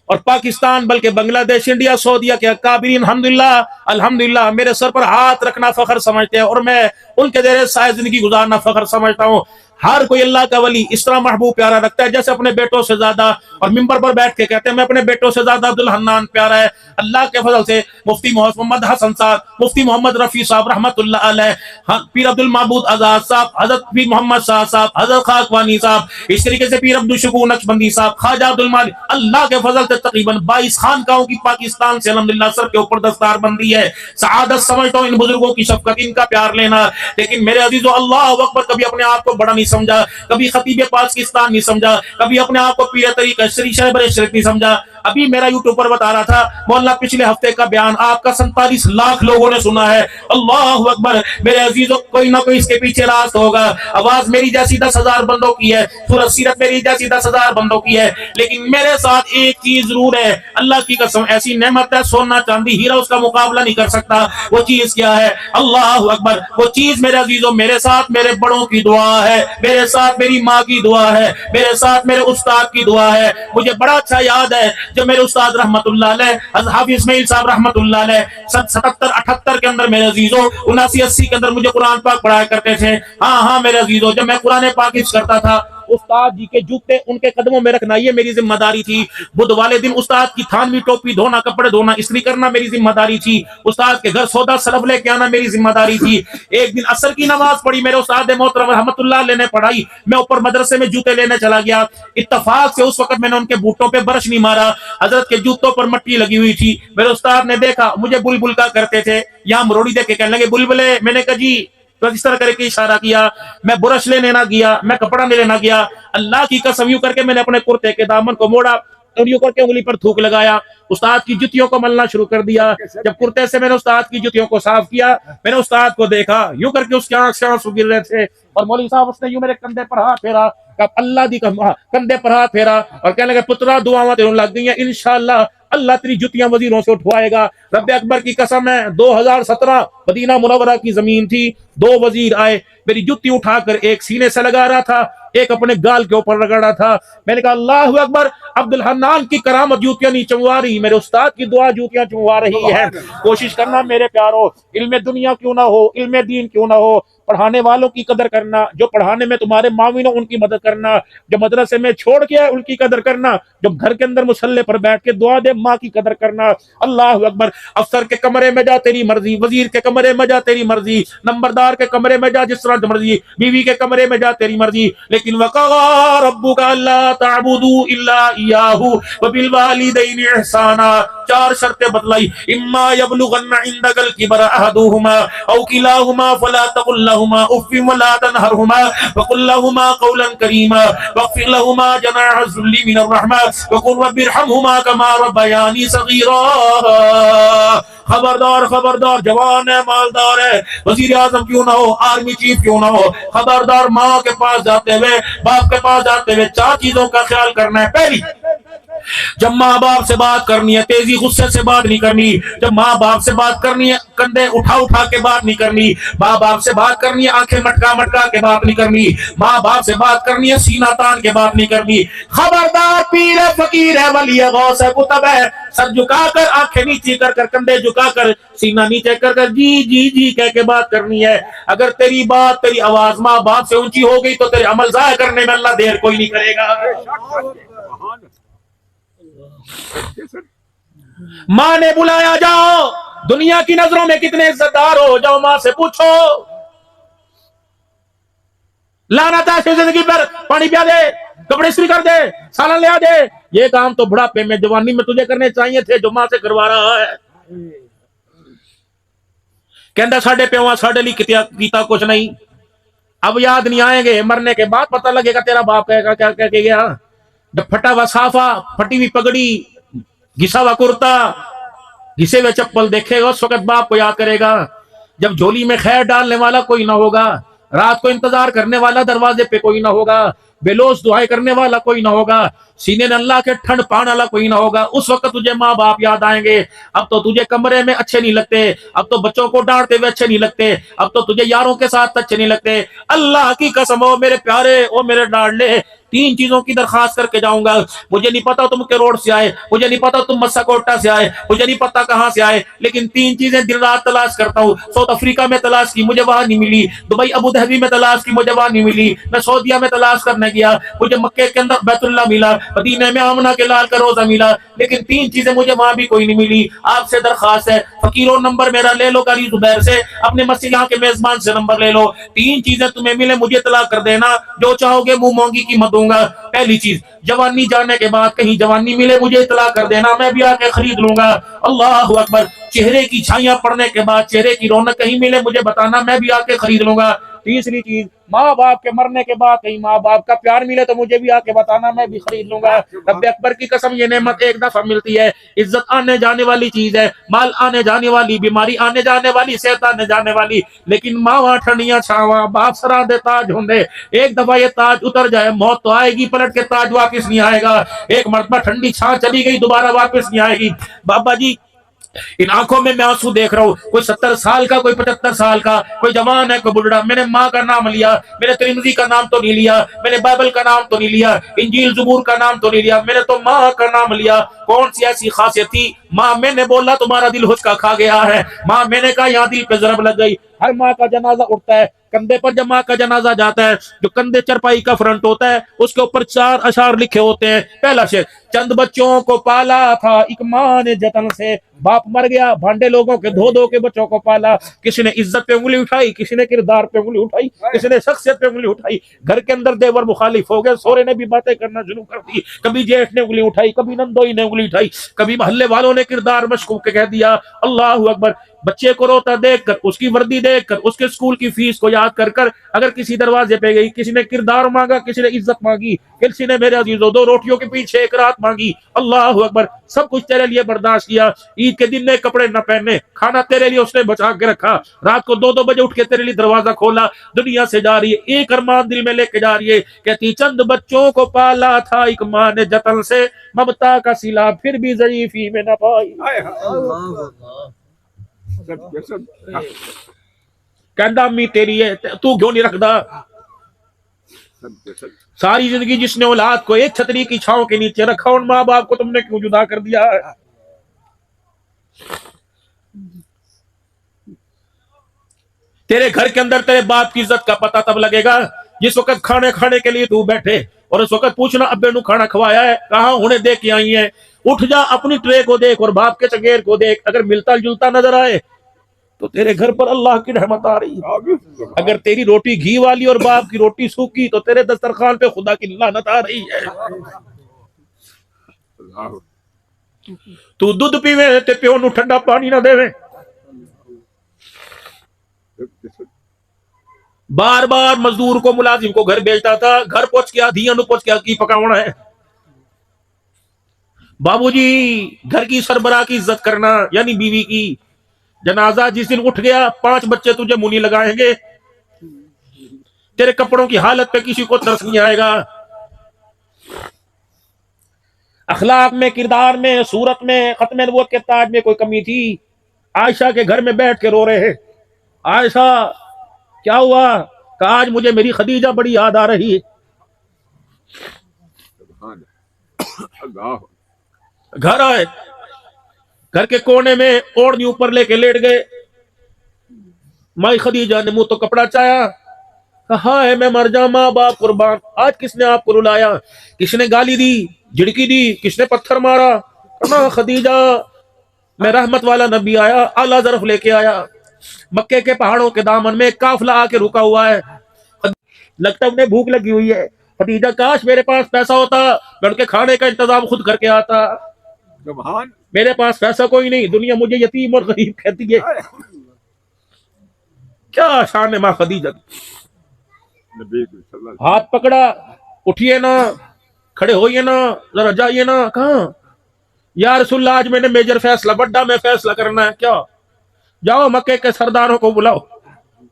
Speaker 1: और पाकिस्तान बल्कि बांग्लादेश, इंडिया, सऊदीया के अकाबिरीन अल्हम्दुलिल्लाह मेरे सर पर हाथ रखना फखर समझते हैं, और मैं उनके ज़रिए शायद जिंदगी गुजारना फखर समझता हूँ। हर कोई अल्लाह का वली इस तरह महबूब प्यारा रखता है जैसे अपने बेटों से ज्यादा, और मिंबर पर बैठ के कहते हैं मैं अपने बेटों से ज्यादा अब्दुल हन्नान प्यारा है। अल्लाह के फजल से मुफ्ती मोहम्मद हसन साहब, मुफ्ती मोहम्मद रफी साहब रहमतुल्लाह अलैह, पीर अब्दुल माबूद आजाद साहब, हजरत पीर मोहम्मद शाह साहब, हजरत खाकवानी साहब, इस तरीके से पीर अब्दुल शकूर नक्शबंदी साहब, ख्वाजा अब्दुल मालिक, अल्लाह के फजल से तकरीबन 22 खानकाहों की पाकिस्तान से अल्हम्दुलिल्लाह सर के ऊपर दस्तार बंदी है। सआदत समझता हूँ इन बुजुर्गों की शफकत, इनका प्यार लेना। लेकिन मेरे अजीजों, अल्लाह अकबर, कभी अपने आप को बड़ा नहीं समझा, कभी खतीब पाकिस्तान नहीं समझा, कभी अपने आप को पीर तरीका शरीफ नहीं समझा। अभी मेरा यूट्यूब पर बता रहा था मौलाना, पिछले हफ्ते का बयान आपका 47 लाख लोगों ने सुना है। अल्लाह अकबर मेरे अजीजों, कोई ना कोई इसके पीछे राज होगा। आवाज मेरी जैसी 10,000 बंदों की है, सूरत सीरत मेरी जैसी 10,000 बंदों की है, लेकिन मेरे साथ एक चीज जरूर है, अल्लाह की कसम ऐसी नेमत है, सोना चांदी हीरा उसका मुकाबला नहीं कर सकता। वो चीज क्या है? अल्लाह अकबर। वो चीज मेरे अजीजों, मेरे साथ मेरे बड़ों की दुआ है, मेरे साथ मेरी माँ की दुआ है, मेरे साथ मेरे उस्ताद की दुआ है। मुझे बड़ा अच्छा याद है जब मेरे उस्ताद रहमतुल्लाह अलैह हाफिज इस्माइल साहब रहमतुल्लाह अलैह 77-78 के अंदर मेरे अजीजों, 79-80 के अंदर मुझे कुरान पाक पढ़ाया करते थे। हाँ मेरे अजीजों, जब मैं कुरान पाक हिफ्ज़ करता था, उस्ताद जी के जूते उनके कदमों में रखना ये मेरी जिम्मेदारी थी। बुध वाले दिन उस्ताद की थानवी टोपी धोना, कपड़े धोना, इस्त्री करना मेरी जिम्मेदारी थी। उस्ताद के घर सौदा सरफ लेके आना मेरी जिम्मेदारी थी। एक दिन असर की नमाज पढ़ी, मेरे उस्ताद मोहतरम रहमतुल्लाह अलैह ने पढ़ाई, मैं ऊपर मदरसे में जूते लेने चला गया। इत्तफाक से उस वक्त मैंने उनके बूटों पे ब्रश नहीं मारा, हजरत के जूतों पर मट्टी लगी हुई थी। मेरे उस्ताद ने देखा, मुझे बुलबुल का करते थे, यहाँ मरोड़ी देख के कहने लगे बुलबुले। मैंने कहा जी, तो इस तरह करके इशारा किया। मैं ब्रश लेने ना गया, मैं कपड़ा नहीं लेना गया, अल्लाह की कसम यूं करके मैंने अपने कुर्ते के दामन को मोड़ा और यूं करके उंगली पर थूक लगाया, उस्ताद की जुतियों को मलना शुरू कर दिया। जब कुर्ते से मैंने उस्ताद की जुतियों को साफ किया, मैंने उस्ताद को देखा, यूं करके उसके आंख से आंसू गिर रहे थे, और मौलवी साहब उसने यूं मेरे कंधे पर हाथ फेरा, अल्लाह दी कंधे पर हाथ फेरा और कहने लगे पुत्रा दुआवां तेरे लग गई हैं, इंशाअल्लाह अल्लाह तेरी जुतियां वजीरों से उठवाएगा। रब अकबर की कसम है, 2017 मदीना मुनव्वरा की जमीन थी, 2 वजीर आए, मेरी जुत्ती उठाकर एक सीने से लगा रहा था, एक अपने गाल के ऊपर रगड़ा था। मैंने कहा अल्लाह अकबर, अब्दुल हन्नान की करामत जूतियां नहीं चुमवा रही, मेरे उस्ताद की दुआ जूतियां चुमवा रही है। कोशिश करना मेरे प्यारो, इल्मे दुनिया क्यों ना हो, इल्मे दीन क्यों ना हो, पढ़ाने वालों की कदर करना, जो पढ़ाने में तुम्हारे माविन हो उनकी मदद करना, जो मदरसे में छोड़ के उनकी कदर करना, जो घर के अंदर मुसल्ले पर बैठ के दुआ दे माँ की कदर करना। अल्लाह अकबर। अफसर के कमरे में जा तेरी मर्जी, वजीर के कमरे में जा तेरी मर्जी, नंबरदार के कमरे में जा जिस तरह मर्जी, बीवी के कमरे में जा तेरी मर्जी, लेकिन वक़ज़ा रब्बुका अल्ला तअबुदू इल्ला इय्याहु व बिल वालिदैनि इहसाना। 4 शर्तें बतलाई, इम्मा यबलुगन्ना इंदकल किबरा अहदुहुमा औ किलाहुमा फला तकुल लहुमा उफ़्फिन वला तनहरहुमा वकुल लहुमा कौलन करीमा वग़फिर लहुमा जनाह ज़ुल्ली मिनर रहमा वकुल रब्बिरहमहुमा कमा रब्बयानी सगीरा। खबरदार खबरदार, जवान है, मालदार है, वजीर आजम क्यों ना हो, आर्मी चीफ क्यों ना हो, खबरदार माँ के पास जाते हुए, बाप के पास जाते हुए 4 चीजों का ख्याल करना है। पहली, जब माँ बाप से बात करनी है तेजी गुस्से से बात नहीं करनी, जब माँ बाप से बात करनी है कंधे उठा उठा के बात नहीं करनी, माँ बाप से बात करनी है आंखें मटका मटका के बात नहीं करनी, माँ बाप से बात करनी है सीना तान के बात नहीं करनी। खबरदार, पीर है, फकीर है, वली है, गौस है, कुतब है, सर झुकाकर आंखें नीचे कर कर कंधे झुकाकर सीना नीचे कर कर जी जी जी कह के बात करनी है। अगर तेरी बात, तेरी आवाज माँ बाप से ऊंची हो गई तो तेरे अमल जाया करने में अल्लाह देर कोई नहीं करेगा। माँ ने बुलाया, जाओ दुनिया की नजरों में कितने इज्जतदार हो, जाओ माँ से पूछो। लानत है ऐसी जिंदगी पर। पानी पिया दे, कपड़े इस्त्री कर दे, सालन ले आ दे। ये काम तो बुढ़ापे में, जवानी में तुझे करने चाहिए थे, जो मां से करवा रहा है। कहता साढ़े प्योआ साढ़े लिए कीता कुछ नहीं। अब याद नहीं आएंगे, मरने के बाद पता लगेगा तेरा बाप कहेगा क्या कह के गया। फटा हुआ साफा, फटी हुई पगड़ी, घिसा हुआ कुर्ता, घिसे हुए चप्पल देखेगा, उस वक्त बाप को याद करेगा। जब झोली में खैर डालने वाला कोई ना होगा, रात को इंतजार करने वाला दरवाजे पे कोई ना होगा, बेलोस दुआएं करने वाला कोई ना होगा, सीने में अल्लाह के ठंड पाने वाला कोई ना होगा, उस वक्त तुझे माँ बाप याद आएंगे। अब तो तुझे कमरे में अच्छे नहीं लगते, अब तो बच्चों को डांटते हुए अच्छे नहीं लगते, अब तो तुझे यारों के साथ अच्छे नहीं लगते। अल्लाह की कसम हो मेरे प्यारे, ओ मेरे डांडले, 3 चीजों की दरखास्त करके जाऊंगा। मुझे नहीं पता तुम के रोड से आए, मुझे नहीं पता तुम मस्साकोटा से आए, मुझे नहीं पता कहां से आए, लेकिन 3 चीजें दिन रात तलाश करता हूँ। साउथ अफ्रीका में तलाश की, मुझे वहां नहीं मिली। दुबई अबू धाबी में तलाश की, मुझे वहां नहीं मिली। मैं सऊदीया में तलाश करने गया, मुझे मक्के के अंदर बैतुल्ला मिला, मदीने में आमना के लाल का रोजा मिला, लेकिन 3 चीजें मुझे वहां भी कोई नहीं मिली। आपसे दरखास्त है फकीरों, नंबर मेरा ले लो, कारी जुबैर से, अपने मस्जिद यहाँ के मेजबान से नंबर ले लो। 3 चीजें तुम्हें मिले, मुझे तलाक कर देना, जो चाहोगे मुंह मांगी कीमत दूंगा। पहली चीज, जवानी जाने के बाद कहीं जवानी मिले, मुझे इतला कर देना, मैं भी आके खरीद लूंगा। अल्लाह अकबर। चेहरे की छाइयां पड़ने के बाद चेहरे की रौनक कहीं मिले, मुझे बताना, मैं भी आके खरीद लूंगा। तीसरी चीज, माँ बाप के मरने के बाद कहीं माँ बाप का प्यार मिले तो मुझे भी आके बताना, मैं भी खरीद लूंगा। रब्बे अकबर की कसम, ये नेमत एक दफा मिलती है। इज्जत आने जाने वाली चीज है, माल आने जाने वाली, बीमारी आने जाने वाली, सेहत आने जाने वाली, लेकिन मावा ठंडिया छावा, बाप सरा दे ताज होंदे। एक दफा ये ताज उतर जाए, मौत तो आएगी, पलट के ताज वापिस नहीं आएगा। एक मरतबा ठंडी छां चली गई, दोबारा वापिस नहीं आएगी। बाबा जी, इन आंखों में मैं आंसू देख रहा हूँ। कोई 70 साल का, कोई 75 साल का, कोई जवान है, कोई बुढ़ा। मैंने माँ का नाम लिया, मैंने तिरमिज़ी का नाम तो नहीं लिया, मैंने बाइबल का नाम तो नहीं लिया, इंजील ज़बूर का नाम तो नहीं लिया, मैंने तो माँ का नाम लिया। कौन सी ऐसी खासियत थी? माँ, मैंने बोला तुम्हारा दिल हुस्का खा गया है। माँ, मैंने कहा यहाँ दिल पे ज़रब लग गई। हर माँ का जनाजा उठता है, कंधे पर जब माँ का जनाजा जाता है, जो कंधे चरपाई का फ्रंट होता है, उसके ऊपर 4 अशार लिखे होते हैं। पहला शेर, चंद बच्चों को पाला था एक माँ ने जतन से, बाप मर गया, भांडे लोगों के धो धो के बच्चों को पाला। किसी ने इज्जत पे उंगली उठाई, किसी ने किरदार पे उंगली उठाई, किसी ने शख्सियत पे उंगली उठाई। घर के अंदर देवर मुखालिफ हो गए, सोरे ने भी बातें करना शुरू कर दी। कभी जेठ ने उंगली उठाई, कभी नंदोई ने उंगली उठाई, कभी मोहल्ले वालों ने किरदार मशकूक कह दिया। अल्लाह अकबर। बच्चे को रोता देखकर, उसकी वर्दी देखकर, उसके स्कूल की फीस को याद कर कर अगर किसी दरवाजे पे गई, किसी ने किरदार मांगा, किसी ने इज्जत मांगी, किसी ने मेरे अजीजों 2 रोटियों के पीछे 1 रात मांगी। अल्लाह अकबर। सब कुछ तेरे लिए बर्दाश्त किया। ईद के दिन ने कपड़े न पहने, खाना तेरे लिए उसने बचा के रखा, रात को 2-2 बजे उठ के तेरे लिए दरवाजा खोला। दुनिया से जा रही है, एक अरमान दिल में लेके जा रही है, कहती चंद बच्चों को पाला था एक माँ ने जतन से, ममता का सिला फिर भी ज़ईफ़ी में न पाई। कहता अम्मी तेरी है, तू क्यों नहीं रखदा? सारी जिंदगी जिसने औलाद को एक छतरी की छांव के नीचे रखा, उन माँ बाप को तुमने क्यों जुदा कर दिया है? तेरे घर के अंदर तेरे बाप की इज्जत का पता तब लगेगा जिस वक्त खाने खाने के लिए तू बैठे और उस वक्त पूछना अब्बे नु खाना खवाया है, कहाँ हुने दे के आई है। उठ जा, अपनी ट्रे को देख और बाप के चंगेर को देख, अगर मिलता जुलता नजर आए तो तेरे घर पर अल्लाह की रहमत आ रही है। अगर तेरी रोटी घी वाली और बाप की रोटी सूखी तो तेरे दस्तरखान पे खुदा की लानत आ रही है। तू दूध पीवे ते प्यो नु ठंडा पानी ना देवे। बार बार मजदूर को, मुलाजिम को घर भेजता था, घर पहुंच गया धिया नु पहुंच गया की पकावना है। बाबूजी, घर की सरबराह की इज्जत करना, यानी बीवी की। जनाजा जिस दिन उठ गया, 5 बच्चे तुझे मुंह नहीं लगाएंगे, तेरे कपड़ों की हालत पे किसी को तरस नहीं आएगा। अखलाक में, किरदार में, सूरत में, खत्म नबूवत के ताज में कोई कमी थी? आयशा के घर में बैठ के रो रहे हैं। आयशा क्या हुआ? कहा आज मुझे मेरी खदीजा बड़ी याद आ रही है। घर आए, घर के कोने में ओढ़नी ऊपर लेके लेट गए। माई खदीजा ने मुंह तो कपड़ा चाया, कहा है मैं मर जा माँ बाप कुर्बान, आज किसने आपको रुलाया? किसने गाली दी, झिड़की दी, किसने पत्थर मारा? कहा खदीजा, मैं रहमत वाला नबी आया, आला ज़रफ़ लेके आया। मक्के के पहाड़ों के दामन में काफिला आके रुका हुआ है। लगता है उन्हें भूख लगी हुई है। खदीजा काश मेरे पास पैसा होता, मैं उनके खाने का इंतजाम खुद करके आता। मेरे पास पैसा कोई नहीं, दुनिया मुझे यतीम और गरीब कहती है। क्या शान है माँ खदीजा की। हाथ पकड़ा, उठिए ना, खड़े होइए ना, जरा जाइए ना। कहाँ? या रसूलल्लाह आज मैंने मेजर फैसला, बड़ा में फैसला करना है। क्या? जाओ मक्के के सरदारों को बुलाओ,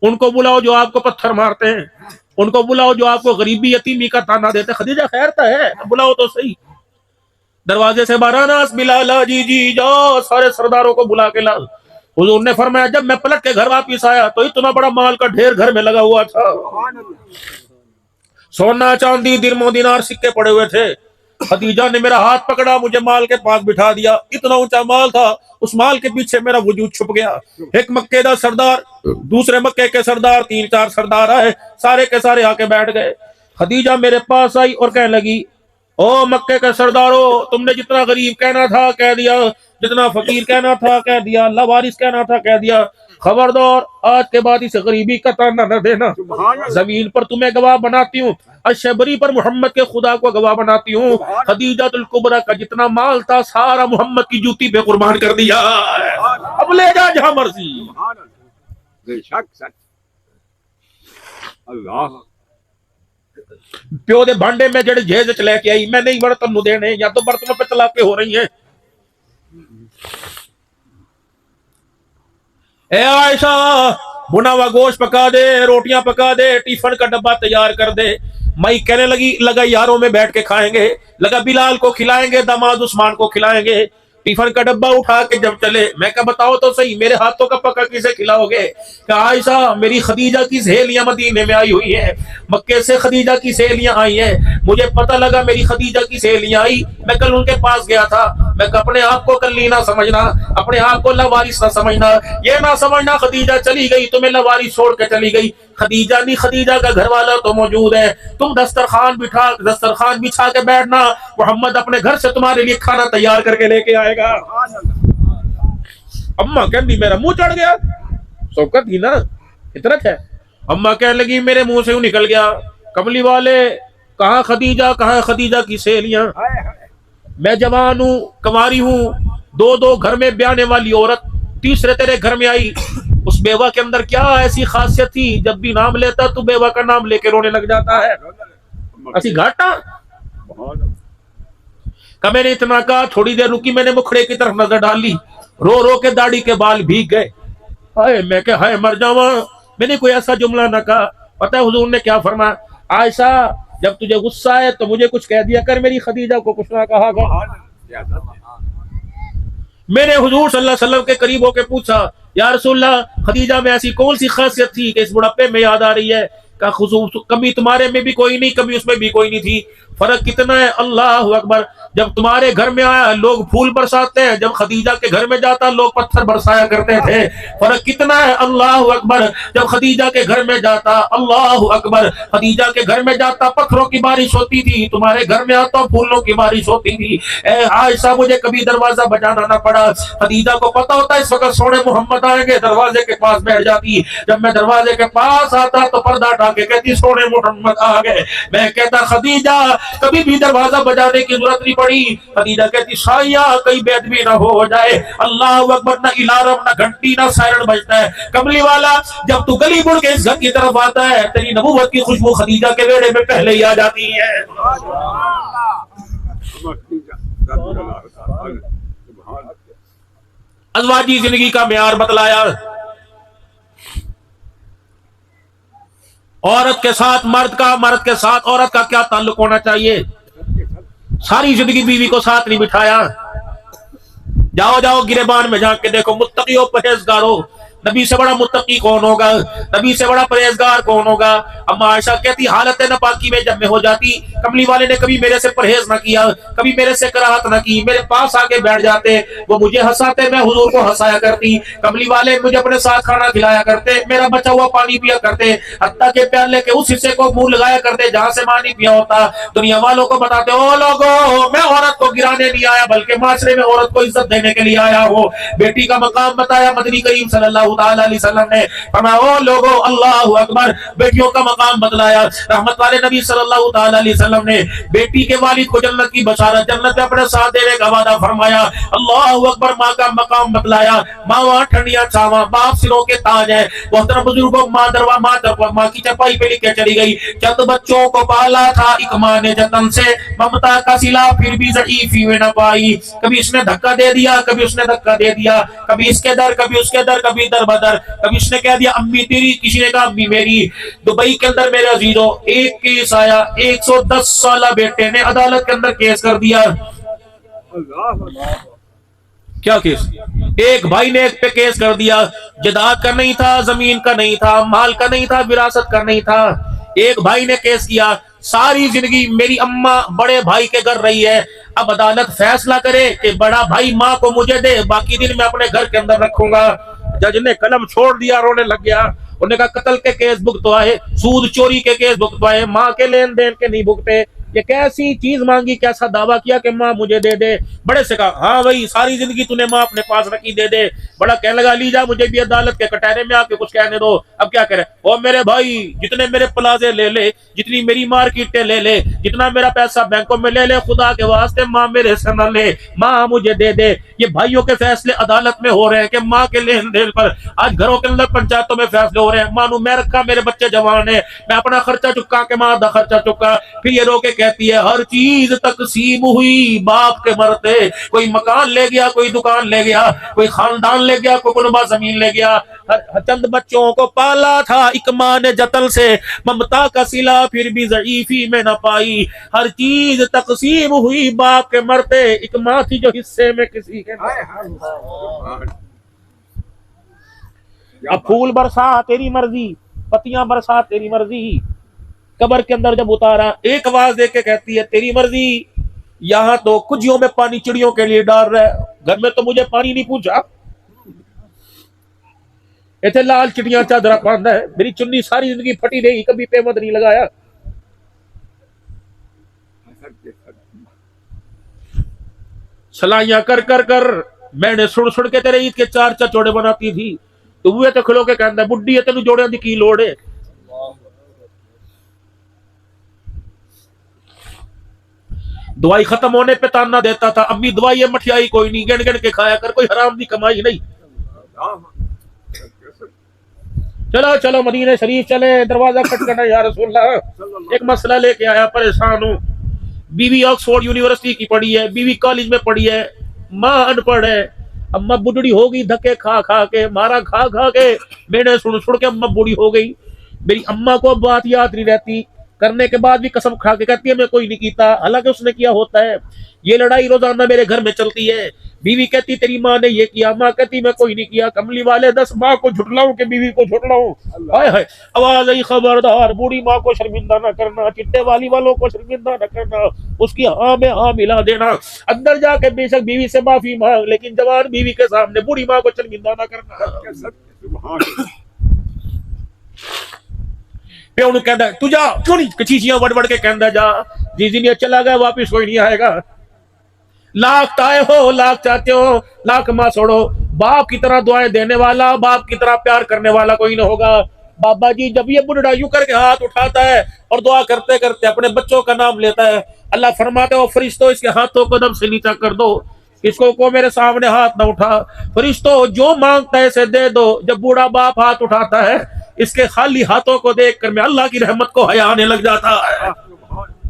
Speaker 1: उनको बुलाओ जो आपको पत्थर मारते हैं, उनको बुलाओ जो आपको गरीबी यतीमी का ताना देते। खदीजा खैरता है, बुलाओ तो सही। दरवाजे से बारानास बिलाला जी जाओ, सारे सरदारों को बुला के लाओ। हुजूर ने फरमाया जब मैं पलट के घर वापिस आया तो इतना बड़ा माल का ढेर घर में लगा हुआ था। सोना चांदी दिरमो दिनार सिक्के पड़े हुए थे। खदीजा ने मेरा हाथ पकड़ा, मुझे माल के पास बिठा दिया। इतना ऊंचा माल था, उस माल के पीछे मेरा वजूद छुप गया। एक मक्के का सरदार, दूसरे मक्के के सरदार, 3-4 सरदार आए, सारे के सारे आके बैठ गए। खदीजा मेरे पास आई और कहने लगी, ओ मक्के के सरदारों, तुमने जितना गरीब कहना था कह दिया, जितना फकीर कहना था कह दिया, लावारिस कहना था कह दिया। खबरदार आज के बाद इस गरीबी का ताना न देना। जमीन पर तुम्हें गवाह बनाती हूँ, अशबरी पर मोहम्मद के खुदा को गवाह बनाती हूँ। खदीजातुल कुबरा का जितना माल था सारा मोहम्मद की जूती पे कुर्बान कर दिया। अब ले जा जहां मर्जी। प्यो दे भांडे में जड़े झेज च लेके आई, मैं नहीं बर्तन नु देने, या तो बर्तनों पे तलाके हो रही हैं। ए आयशा, भुना हुआ गोश्त पका दे, रोटियां पका दे, टिफिन का डब्बा तैयार कर दे। मई कहने लगी, लगा यारों में बैठ के खाएंगे, लगा बिलाल को खिलाएंगे, दामाद उस्मान को खिलाएंगे। टिफिन का डब्बा उठा के जब चले, मैं क्या बताओ तो सही, मेरे हाथों का पका किसे खिलाओगे? क्या आयशा, मेरी खदीजा की सहेलियां मदीने में आई हुई है, मक्के से खदीजा की सहेलियां आई हैं। मुझे पता लगा मेरी खदीजा की सहेलियां आई, मैं कल उनके पास गया था। मैं अपने आप को कल्ली ना समझना, अपने आप को लवारिस ना समझना, ये ना समझना खदीजा चली गई तुम्हें लवारिस छोड़ के चली गई। खदीजा नहीं, खदीजा का घर वाला तो मौजूद है। तुम दस्तरखान बिछा के बैठना, मोहम्मद अपने घर से तुम्हारे लिए खाना तैयार करके लेके आएगा। अम्मा कहती मेरा मुंह चढ़ गया, शौकत थी ना, फितरत है। अम्मा कहने लगी मेरे मुंह से निकल गया, कमली वाले कहाँ खदीजा की सहेलियां। मैं जवान हूँ, कंवारी हूँ, 2 घर में ब्याने वाली औरत, तीसरे तेरे घर में आई। उस बेवा के अंदर क्या ऐसी खासियत थी, जब भी नाम लेता तो बेवा का नाम लेके रोने लग जाता है। ऐसी घाटा का मैंने इतना कहा, थोड़ी देर रुकी, मैंने मुखड़े की तरफ नजर डाली, रो रो के दाढ़ी के बाल भीग गए। हाय, मैं क्या हाय मर जावा, मैंने कोई ऐसा जुमला ना कहा। पता है हुजूर ने क्या फरमाया, आयशा जब तुझे गुस्सा है तो मुझे कुछ कह दिया कर, मेरी खदीजा को कुछ ना कहा कर। मैंने हुजूर सल्लल्लाहु अलैहि वसल्लम के करीब होकर पूछा, या रसूलल्लाह, खदीजा में ऐसी कौन सी खासियत थी कि इस बुढ़ापे में याद आ रही है? कभी तुम्हारे में भी कोई नहीं, कभी उसमें भी कोई नहीं थी, फर्क कितना है? अल्लाह अकबर। जब तुम्हारे घर में आया लोग फूल बरसाते हैं, जब खदीजा के घर में जाता लोग पत्थर बरसाया करते थे। फर्क कितना है? अल्लाह अकबर। जब खदीजा के घर में जाता, अल्लाह अकबर, खदीजा के घर में जाता पत्थरों की बारिश होती थी, तुम्हारे घर में आता फूलों की बारिश होती थी। आयशा मुझे कभी दरवाजा बजाना ना पड़ा। खदीजा को पता होता इस वक्त सोने मोहम्मद आएंगे, दरवाजे के पास बैठ जाती। जब मैं दरवाजे के पास आता तो पर्दा हटा के कहती सोने मोहम्मद आ गए। मैं कहता खदीजा कभी भी दरवाजा बजाने की जरूरत नहीं पड़ी। खदीजा कहती शाया कहीं बेदबी ना हो जाए। अल्लाह अकबर, ना इलारम ना घंटी ना सायरन बजता है। कमली वाला जब तू गली मुड़ के इस घर की तरफ आता है, तेरी नबूवत की खुशबू खदीजा के वेड़े में पहले ही आ जाती है। अज़वाजी जिंदगी का मेयार बतलाया, औरत के साथ मर्द का, मर्द के साथ औरत का क्या ताल्लुक होना चाहिए। सारी जिंदगी बीवी को साथ नहीं बिठाया। जाओ जाओ गिरेबान में जाके देखो, मुत्तकी परहेजगारो, नबी से बड़ा मुत्तकी कौन होगा, नबी से बड़ा परहेजगार कौन होगा। अम्मा आयशा कहती हालत नापाकी में जब मैं हो जाती کملی والے نے کبھی میرے سے پرہیز نہ کیا, کبھی میرے سے کراہت نہ کی, میرے پاس آ کے بیٹھ جاتے, وہ مجھے ہنساتے, میں حضور کو ہنسایا کرتی. کملی والے مجھے اپنے ساتھ کھانا کھلایا کرتے, میرا بچا ہوا پانی پیا کرتے, حتیٰ کہ پیالے کے اس حصے کو منہ لگایا کرتے جہاں سے پانی پیا ہوتا. دنیا والوں کو بتاتے, او لوگوں میں عورت کو گرانے نہیں آیا بلکہ معاشرے میں عورت کو عزت دینے کے لیے آیا ہوں. بیٹی کا مقام بتایا مدنی کریم صلی اللہ تعالی علیہ وسلم نے, فرمایا او لوگوں اللہ اکبر, بیٹیوں کا مقام بتلایا. رحمت والے نبی صلی اللہ تعالی علیہ وسلم نے بیٹی کے والد کو جنت کی بشارت, جنت میں اپنے ساتھ دینے کا وعدہ فرمایا. اللہ اکبر, ماں کا مقام بتلایا. ماں وہاں ٹھنڈیاں چھاواں, باپ سروں کے تاج ہے. محترم بزرگوں, ماں کی چپائی پہ لکھ کے چلی گئی, چند بچوں کو پالا تھا ایک ماں نے جتن سے, ممتا کا سلا پھر بھی ضعیفی میں نہ پائی. کبھی اس نے دھکا دے دیا, کبھی اس نے دھکا دے دیا, کبھی اس کے در, کبھی اس کے در, کبھی در بدر. کبھی اس نے کہہ دیا امی تیری, کسی نے کہا امی میری. دبئی کے اندر میرے عزیزوں ایک کیس آیا, 110 سالہ بیٹے نے عدالت کے اندر کیس کر دیا. کیا کیس؟ ایک بھائی نے ایک پہ کیس کر دیا. جائیداد کا نہیں تھا, زمین کا نہیں تھا, مال کا نہیں تھا, وراثت کا نہیں تھا. ایک بھائی نے کیس کیا, ساری زندگی میری اماں بڑے بھائی کے گھر رہی ہے, اب عدالت فیصلہ کرے کہ بڑا بھائی ماں کو مجھے دے, باقی دن میں اپنے گھر کے اندر رکھوں گا. جج نے قلم چھوڑ دیا, رونے لگ گیا. انہوں نے کہا قتل کے کیس بھگتوائے, سود چوری کے کیس بھگتوائے, ماں کے لین دین کے نہیں بھگتے. یہ کیسی چیز مانگی, کیسا دعویٰ کیا کہ ماں مجھے دے دے. بڑے سے کہا ہاں بھائی ساری زندگی تو نے ماں اپنے پاس رکھی, دے دے. بڑا کہنے لگا لی جا مجھے بھی عدالت کے کٹہرے میں آ کے کچھ کہنے دو. اب کیا کرے, او میرے بھائی جتنے میرے پلازے لے لے, جتنی میری مارکیٹیں لے لے, جتنا میرا پیسہ بینکوں میں لے لے, خدا کے واسطے ماں میرے سے نہ لے, ماں مجھے دے دے. یہ بھائیوں کے فیصلے عدالت میں ہو رہے ہیں کہ ماں کے لین دین پر. آج گھروں کے اندر پنچایتوں میں فیصلے ہو رہے ہیں, مانو میں رکھا, میرے بچے جوان ہیں, میں اپنا خرچہ چکا کہ ماں دا خرچہ چکا. پھر یہ رو کے کہتی ہے ہر چیز تقسیم ہوئی باپ کے مرتے, کوئی مکان لے گیا, کوئی دکان لے گیا, کوئی خاندان لے گیا, کوئی کنبہ زمین لے گیا. چند بچوں کو پالا تھا ایک ماں نے جتن سے, ممتا کا سلا پھر بھی ضعیفی میں نہ پائی. ہر چیز تقسیم ہوئی باپ کے مرتے, ایک ماں تھی جو حصے میں کسی کے. اب پھول برسا تیری مرضی, پتیاں برسا تیری مرضی. قبر کے اندر جب اتارا, ایک آواز دے کے کہتی ہے تیری مرضی. یہاں تو کجیوں میں پانی چڑیوں کے لیے ڈال رہا ہے, گھر میں تو مجھے پانی نہیں پوچھا. ایتھے لال چڑیاں چادرہ باندھا ہے, میری چنی ساری زندگی پھٹی رہی, کبھی پیمد نہیں لگایا. سلائیاں کر کر کر میں نے سڑ کے تیرے عید کے 4 چچوڑے بناتی تھی, تو وہ تے کھلو کے کہندا بڈھی ہے تینوں جوڑیاں دی کی لوڑ ہے. دوائی ختم ہونے پہ تانا دیتا تھا, امی دوائی ہے مٹھیائی کوئی نہیں, گن گن کے کھایا کر, کوئی حرام دی کمائی نہیں. چلو چلو مدینہ شریف چلے, دروازہ کھٹکھٹا یا رسول اللہ. ایک مسئلہ لے کے آیا, پریشان ہوں. بیوی آکسفورڈ یونیورسٹی کی پڑھی ہے, بیوی کالج میں پڑھی ہے, ماں ان پڑھ ہے. اماں بڈڑی ہو گئی, دھکے کھا کھا کے, مارا کھا کھا کے, میں نے سڑ کے اماں بوڑھی ہو گئی. میری اماں کو بات یاد نہیں رہتی, کرنے کے بعد بھی قسم کھا کے کہتی ہے میں کوئی نہیں کیتا, حالانکہ اس نے کیا ہوتا ہے. یہ لڑائی روزانہ میرے گھر میں چلتی ہے. بیوی کہتی تیری ماں نے یہ کیا, ماں کہتی میں کوئی نہیں کیا. کملی والے 10 ماں کو جھٹلاؤں کہ بیوی کو جھٹلاؤں. ہائے ہائے, آواز آئی خبردار, بوڑھی ماں کو شرمندہ نہ کرنا, چٹے والی والوں کو شرمندہ نہ کرنا, اس کی ہاں میں ہاں ملا دینا. اندر جا کے بے شک بیوی سے معافی مانگ, لیکن جوان بیوی کے سامنے بوڑھی ماں کو شرمندہ نہ کرنا. پہ انہوں کہندا ہے تو جا, کیوں نہیں چیزیاں وڑ وڑ کے کہندا جا, جی چلا گیا واپس کوئی نہیں آئے گا. لاکھ تائے ہو, لاکھ چاہتے ہو, لاکھ ماں چھوڑو, باپ کی طرح دعائیں دینے والا, باپ کی طرح پیار کرنے والا کوئی نہ ہوگا. بابا جی جب یہ بڑھڑا یوں کر کے ہاتھ اٹھاتا ہے اور دعا کرتے کرتے اپنے بچوں کا نام لیتا ہے, اللہ فرماتے ہو فرشتوں اس کے ہاتھوں کو دم سے نیچا کر دو, اس کو میرے سامنے ہاتھ نہ اٹھا. فرشتوں جو مانگتا ہے اسے دے دو. جب بوڑھا باپ ہاتھ اٹھاتا ہے, اس کے خالی ہاتھوں کو دیکھ کر میں اللہ کی رحمت کو حیا آنے لگ جاتا ہے.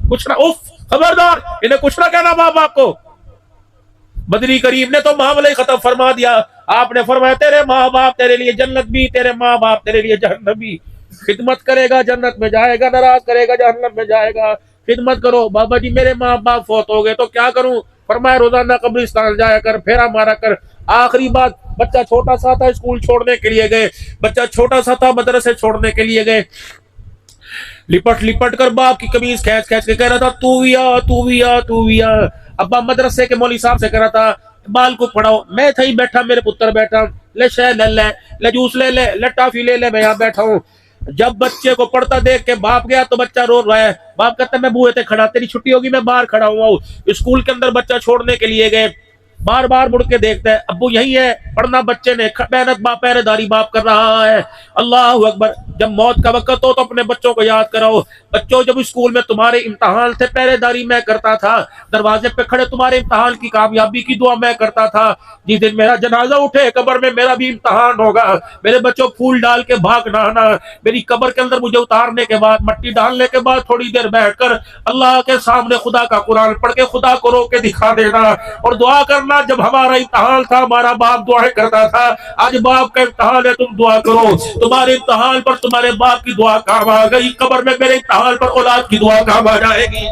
Speaker 1: کچھ نہ, اف خبردار, انہیں کچھ نہ کہنا ماں باپ کو. بدری کریم نے تو معاملہ ختم فرما دیا. آپ نے فرمایا تیرے ماں باپ تیرے لیے جنت بھی, تیرے ماں باپ تیرے لیے جہنم بھی. خدمت کرے گا جنت میں جائے گا, ناراض کرے گا جہنم میں جائے گا. خدمت کرو. بابا جی میرے ماں باپ فوت ہو گئے تو کیا کروں؟ فرمایا روزانہ قبرستان جایا کر, پھیرا مارا کر. آخری بات, بچہ چھوٹا سا تھا, اسکول چھوڑنے کے لیے گئے, بچہ چھوٹا سا تھا, مدرسے چھوڑنے کے لیے گئے. लिपट लिपट कर बाप की कमीज खींच खींच के कह रहा था तू भी आ, तू भी आ, तू भी आ। अब्बा मदरसे के मौलवी साहब से कह रहा था बाल को पढ़ाओ, मैं था ही बैठा, मेरे पुत्र बैठा, ले शह ले जूस ले टाफी ले, मैं यहाँ बैठा हूँ। जब बच्चे को पढ़ता देख के बाप गया तो बच्चा रो रहा है। बाप कहता है मैं बूहे ते खड़ा, तेरी छुट्टी होगी मैं बाहर खड़ा हुआ हूँ। स्कूल के अंदर बच्चा छोड़ने के लिए गए, बार बार मुड़ के देखता है अब्बू यही है पढ़ना, बच्चे ने मेहनत बाप पहरेदारी बाप कर रहा है। अल्लाह अकबर। जब मौत का वक्त हो तो अपने बच्चों को याद कराओ। बच्चों जब स्कूल में तुम्हारे इम्तहान थे पहरेदारी मैं करता था, दरवाजे पे खड़े तुम्हारे इम्तहान की कामयाबी की दुआ मैं करता था। जिस दिन मेरा जनाजा उठे कब्र में मेरा भी इम्तहान होगा। मेरे बच्चों फूल डाल के भागना आना, मेरी कब्र के अंदर मुझे उतारने के बाद मट्टी डालने के बाद थोड़ी देर बैठकर अल्लाह के सामने खुदा का कुरान पढ़ के खुदा को रो के दिखा देना और दुआ करना। जब हमारा इम्तहान था हमारा बाप दुआ करता था, आज बाप का इम्तहान है तुम दुआ करो। तुम्हारे इम्तहान पर तुम्हारे बाप की दुआ काम आ गई, कब्र में मेरे इम्तहान पर औलाद की दुआ काम आ जाएगी।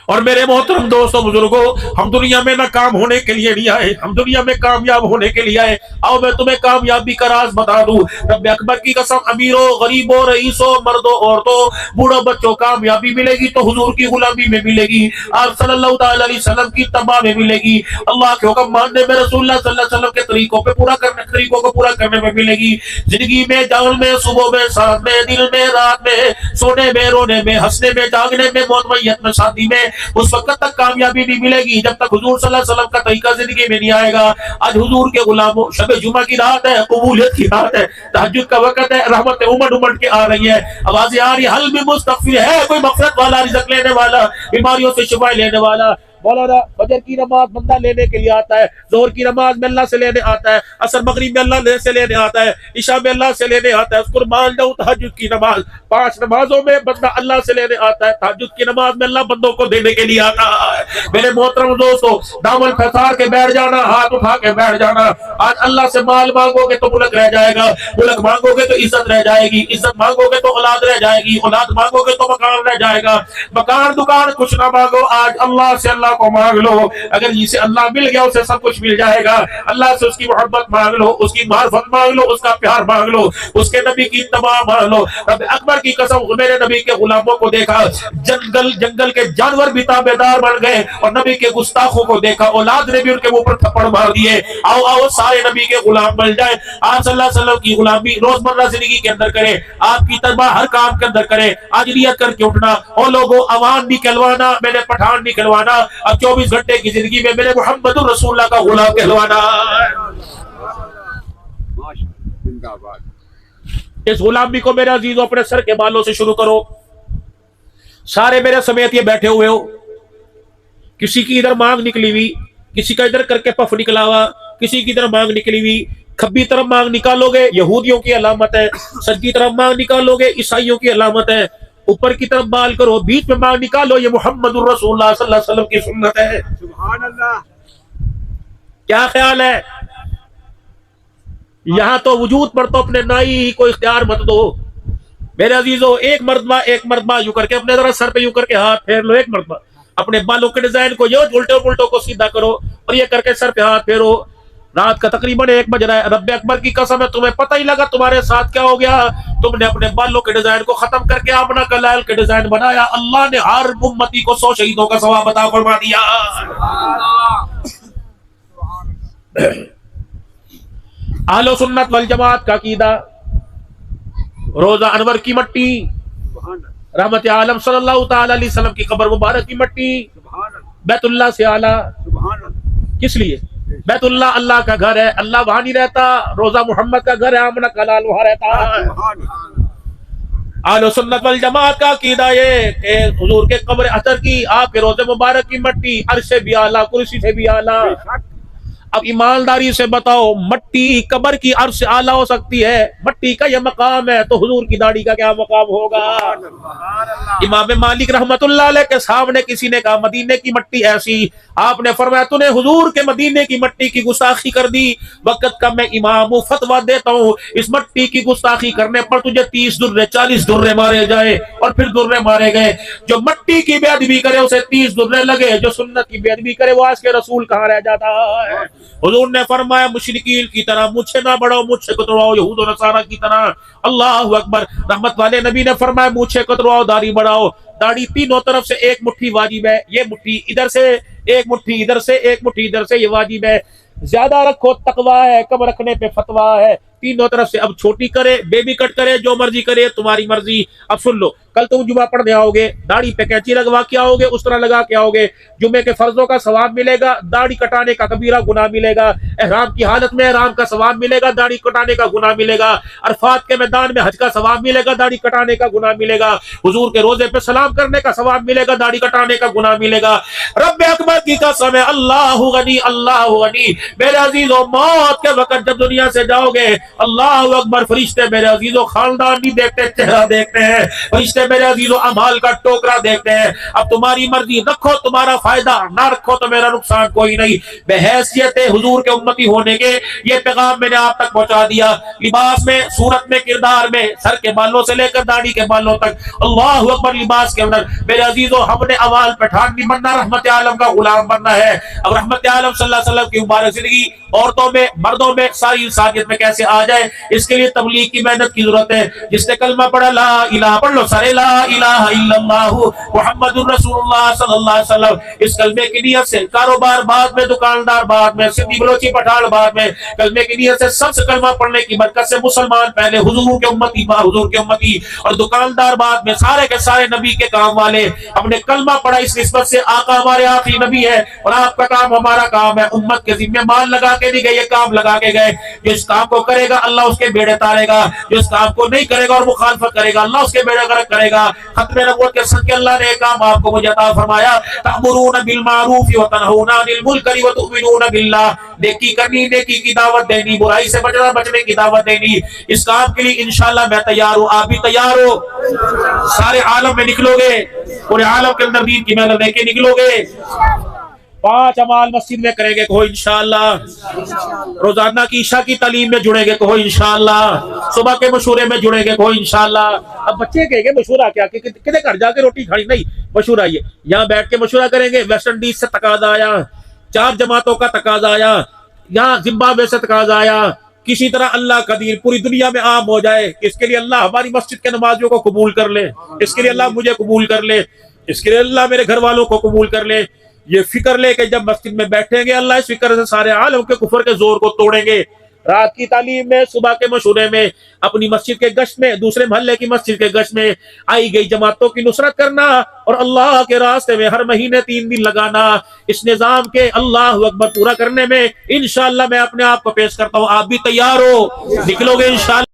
Speaker 1: और मेरे मोहतरम दोस्तों बुजुर्गों, हम दुनिया में नाकाम होने के लिए नहीं आए, हम दुनिया में कामयाब होने के लिए आए। आओ मैं तुम्हें कामयाबी का राज बता दूं। रब अकबर की कसम, अमीरों गरीबों रईसों मर्दों औरतों बूढ़ों बच्चों कामयाबी मिलेगी तो हुजूर की गुलामी में मिलेगी, आप सल्लल्लाहु अलैहि वसल्लम की तबा में मिलेगी, अल्लाह के हुक्म मानने में, रसूलुल्लाह सल्लल्लाहु अलैहि वसल्लम के तरीकों को पूरा करने में मिलेगी। जिंदगी में जान में, सुबह में, शाम में, दिन में, रात में, सोने में, रोने में, हंसने में, जागने में, मौत मैयत में, शादी में, उस वक्त तक कामयाबी नहीं मिलेगी जब तक हुजूर सल्लल्लाहु अलैहि वसल्लम का तरीका जिंदगी में नहीं आएगा। आज हुजूर के गुलामों, शब जुमा की रात है, कबूलियत की रात है, तहज्जुद का वक्त है, रहमतें उमड़ उमड़ के आ रही है, आवाज़ें आ रही है, हल में मुस्तगफिर है कोई मग़फ़िरत वाला, रिज़्क़ लेने वाला, बीमारियों से शिफा लेने वाला। मौलाना फजर की नमाज बंदा लेने के लिए आता है, जोहर की नमाज में अल्लाह से लेने आता है, असर मगरिब में अल्लाह से लेने आता है, इशा में अल्लाह से लेने आता है, उसको मान लो तहज्जुद की नमाज, 5 नमाजों में बंदा अल्लाह से लेने आता है, तहज्जुद की नमाज में अल्लाह बंदों को देने के लिए आता है। मेरे मोहतरम दोस्तों, दामन फसार के बैठ जाना, हाथ उठा के बैठ जाना। आज अल्लाह से माल मांगोगे तो मुल्क रह जाएगा, मुल्क मांगोगे तो इज्जत रह जाएगी, इज्जत मांगोगे तो औलाद रह जाएगी, औलाद मांगोगे तो मकान रह जाएगा। मकान दुकान कुछ ना मांगो, आज अल्लाह से अल्लाह को मांग लो। अगर जिसे अल्लाह मिल गया उसे सब कुछ मिल जाएगा। अल्लाह से उसकी मोहब्बत मांग लो, उसकी मार्फत मांग लो, उसका प्यार मांग लो, उसके नबी की इत्तबा मांग लो। रब अकबर की कसम, मेरे नबी के गुलामों को देखा, जंगल के जानवर भी ताबेदार बन गए, और नबी के गुस्ताखों को देखा, औलाद ने भी उनके मुंह पर थप्पड़ मार दिए। आओ आओ सारे नबी के गुलाम बन जाए, आप सल्लल्लाहु अलैहि वसल्लम की गुलामी रोजमर्रा जिंदगी के अंदर करें, आपकी तलबा हर काम के अंदर करें, आज नियत करके उठना, और लोगों अवान निकलवाना, मैंने पठान निकलवाना, अब 24 घंटे की जिंदगी में मेरे मुहम्मदुर रसूलुल्लाह का गुलाम कहलवाना। इस गुलामी को मेरे अजीजों अपने सर के बालों से शुरू करो। सारे मेरे समेत ये बैठे हुए हो, किसी की इधर मांग निकली हुई, किसी का इधर करके पफ निकला हुआ, किसी की इधर मांग निकली हुई। खब्बी तरफ मांग निकालोगे यहूदियों की अलामत है, सज्जी तरफ मांग निकालोगे ईसाइयों की अलामत है, ऊपर की तरफ बाल करो, बीच में मांग निकालो, ये मुहम्मदुर रसूलुल्लाह सल्लल्लाहु अलैहि वसल्लम की सुन्नत है। सुभान अल्लाह। क्या ख्याल है? यहां तो वजूद पर तो अपने नाई को इख्तियार मत दो मेरे अजीजों। एक मरतबा यूं करके अपने जरा सर पे यूं करके हाथ फेर लो, एक मरतबा अपने बालों के डिजाइन को यो उल्टे उल्टों को सीधा करो और ये करके सर पे हाथ फेरो। रात का तकरीबन 1 बज रहा है, रब अकबर की कसम है तुम्हें पता ही लगा तुम्हारे साथ क्या हो गया। तुमने अपने बालों के डिजाइन को खत्म करके अपना कलाल के डिजाइन बनाया। अल्लाह ने हर उम्मती को 100 शहीदों का सवाब अता फरमा दिया। आलो सुन्नत वल जमात का अकीदा, रोजा अनवर की मट्टी, रहमत आलम सल्लल्लाहु ताला अलैहि वसल्लम की कब्र मुबारक की मट्टी, बैतुल्लाह से आला। किस लिए? बैतुल्लाह अल्लाह का घर है, अल्लाह वहां नहीं रहता। रोजा मोहम्मद का घर है, आमना कलाल वहां रहता है। आलो सुन्नत वल जमात का अकीदा ये कि हुजूर के कब्र अतर की, आपके रोजे मुबारक की मट्टी अर्श से भी आला, कुर्सी से भी आला। अब ईमानदारी से बताओ, मट्टी कब्र की अर्श से आला हो सकती है? मट्टी का ये मकाम है तो हुजूर की दाढ़ी का क्या मकाम होगा? इमाम मालिक रहमतुल्लाह अलैह के सामने किसी ने कहा मदीने की मट्टी ऐसी, आपने फरमाया तूने हुजूर के मदीने की मट्टी की गुस्ताखी कर दी। वक्त का मैं इमाम हूं, फतवा देता हूं, इस मट्टी की गुस्ताखी करने पर तुझे 30 दुर्रे 40 दुर्रे मारे जाए। और फिर दुर्रे मारे गए। जो मट्टी की बेअदबी करे उसे 30 दुर्रे लगे, जो सुन्नत की बेअदबी करे वो आज के रसूल कहाँ रह जाता है। हुजूर ने फरमाया मुशरिकीन की तरह मुझसे ना बढ़ो, मुझसे कतराओ यहूद और नसारा की तरह। अल्लाह अकबर। रहमत वाले नबी ने फरमाया मुझसे कतराओ, दाढ़ी बढ़ाओ। दाढ़ी तीनों तरफ से एक मुट्ठी वाजिब है, ये मुट्ठी इधर से, एक मुट्ठी इधर से, एक मुट्ठी इधर से, ये वाजिब है। ज्यादा रखो तकवा है, कम रखने पे फतवा है। तीनों तरफ से। अब छोटी करे, बेबी कट करे, जो मर्जी करे, तुम्हारी मर्जी। अब सुन लो, कल तुम जुमा पढ़ने आओगे, दाढ़ी पे कैंची लगवा के आओगे, उस तरह लगा के आओगे, जुमे के फर्जों का सवाब मिलेगा, दाढ़ी कटाने का कबीरा गुनाह मिलेगा। एहराम की हालत में एहराम का सवाब मिलेगा, दाढ़ी कटाने का गुनाह मिलेगा। अरफात के मैदान में हज का सवाब मिलेगा, दाढ़ी कटाने का गुनाह मिलेगा। हुजूर के रोजे पे सलाम करने का सवाब मिलेगा, दाढ़ी कटाने का गुनाह मिलेगा। रब्बे अकबर की कसम है, अल्लाहु गनी, अल्लाहु गनी। मेरे अजीजों, मौत के वक्त जब दुनिया से जाओगे, अल्लाहु अकबर, फरिश्ते मेरे अजीजों खानदान नहीं देखते, चेहरा देखते हैं। फरिश्ते मेरे अजीजों अमाल का टोकरा देखते हैं। अब तुम्हारी मर्जी, रखो तुम्हारा फायदा, ना रखो तो मेरा नुकसान कोई नहीं। बहैसियत हुजूर के उम्मती होने के ये पैगाम मैंने आप तक पहुंचा दिया। लिबास में, सूरत में, किरदार में, सर के बालों से लेकर दाढ़ी के बालों तक, अल्लाहु अकबर, लिबास के अंदर मेरे अजीजों हमने अवाल पठान नहीं बनना, रहमत आलम का गुलाम बनना है। अब रहमत आलम सल्लल्लाहु अलैहि वसल्लम की मुबारक जिंदगी औरतों में, मर्दों में, सारी इंसानियत में कैसे आ जाए, इसके लिए तबलीग की मेहनत की जरूरत है। जिसने कलमा पढ़ा ला इलाहा, पढ़ लो सारे ला इलाहा इल्लल्लाह मुहम्मदुर रसूलुल्लाह सल्लल्लाहु अलैहि वसल्लम, इस कलमे की नियत से कारोबार बाद में, दुकानदार बाद में, सिंधी बलोची पठान बाद में, कलमे की नियत से सबसे कलमा पढ़ने की बरकत से मुसलमान पहले, हुजूर के उम्मती बा हुजूर के उम्मती, और दुकानदार बाद में, सारे के सारे नबी के काम वाले। हमने कलमा पढ़ा इस निस्बत से आका हमारे आखिरी नबी है, और आपका काम हमारा काम है। उम्मत के जिम्मे माल लगा के नहीं गए, ये काम लगा के गए। जो इस काम को करेगा अल्लाह उसके बेड़े तारेगा, जो इस काम को नहीं करेगा और मुखालफत करेगा अल्लाह उसके बेड़े गर्क करेगा। खत्म नबूवत के सदके अल्लाह ने काम आपको मुझे अता फरमाया, तअमुरून बिल मारूफ व तनहूना अनिल मुनकर व तुमिनून बिल्लाह। नेकी करनी, नेकी की दावत देनी, बुराई से बचना, बचने की दावत देनी। इस काम के लिए इंशाअल्लाह मैं तैयार हूँ, आप भी तैयार हो। सारे आलम में निकलोगे, पूरे आलम के अंदर दीन की मेहनत लेके निकलोगे। 5 अमाल मस्जिद में करेंगे, कहो इंशाअल्लाह। रोजाना की ईशा की तालीम में जुड़ेंगे, कहो इंशाअल्लाह। सुबह के मशूरे में जुड़ेंगे, कहो इंशाअल्लाह। अब बच्चे कहेंगे मशूरा क्या, कितने घर जाके रोटी खानी, नहीं मशूरा ये यहाँ बैठ के मशूरा करेंगे। वेस्ट इंडीज से तकाजा आया, 4 जमातों का तकाजा आया, यहाँ जिम्बाब्वे से तकाजा आया, किसी तरह अल्लाह का दीन पूरी दुनिया में आम हो जाए। इसके लिए अल्लाह हमारी मस्जिद के नमाजियों को कबूल कर ले, इसके लिए अल्लाह मुझे कबूल कर ले, इसके लिए अल्लाह मेरे घर वालों को कबूल कर ले। ये फिक्र लेके जब मस्जिद में बैठेंगे, अल्लाह इस फिक्र से सारे आलम के कुफर के जोर को तोड़ेंगे। रात की तालीम में, सुबह के मशूरे में, अपनी मस्जिद के गश्त में, दूसरे मोहल्ले की मस्जिद के गश्त में आई गई जमातों की नुसरत करना, और अल्लाह के रास्ते में हर महीने 3 दिन लगाना। इस निजाम के अल्लाह अकबर पूरा करने में इंशाअल्लाह मैं अपने आप को पेश करता हूँ। आप भी तैयार हो, निकलोगे इंशाअल्लाह।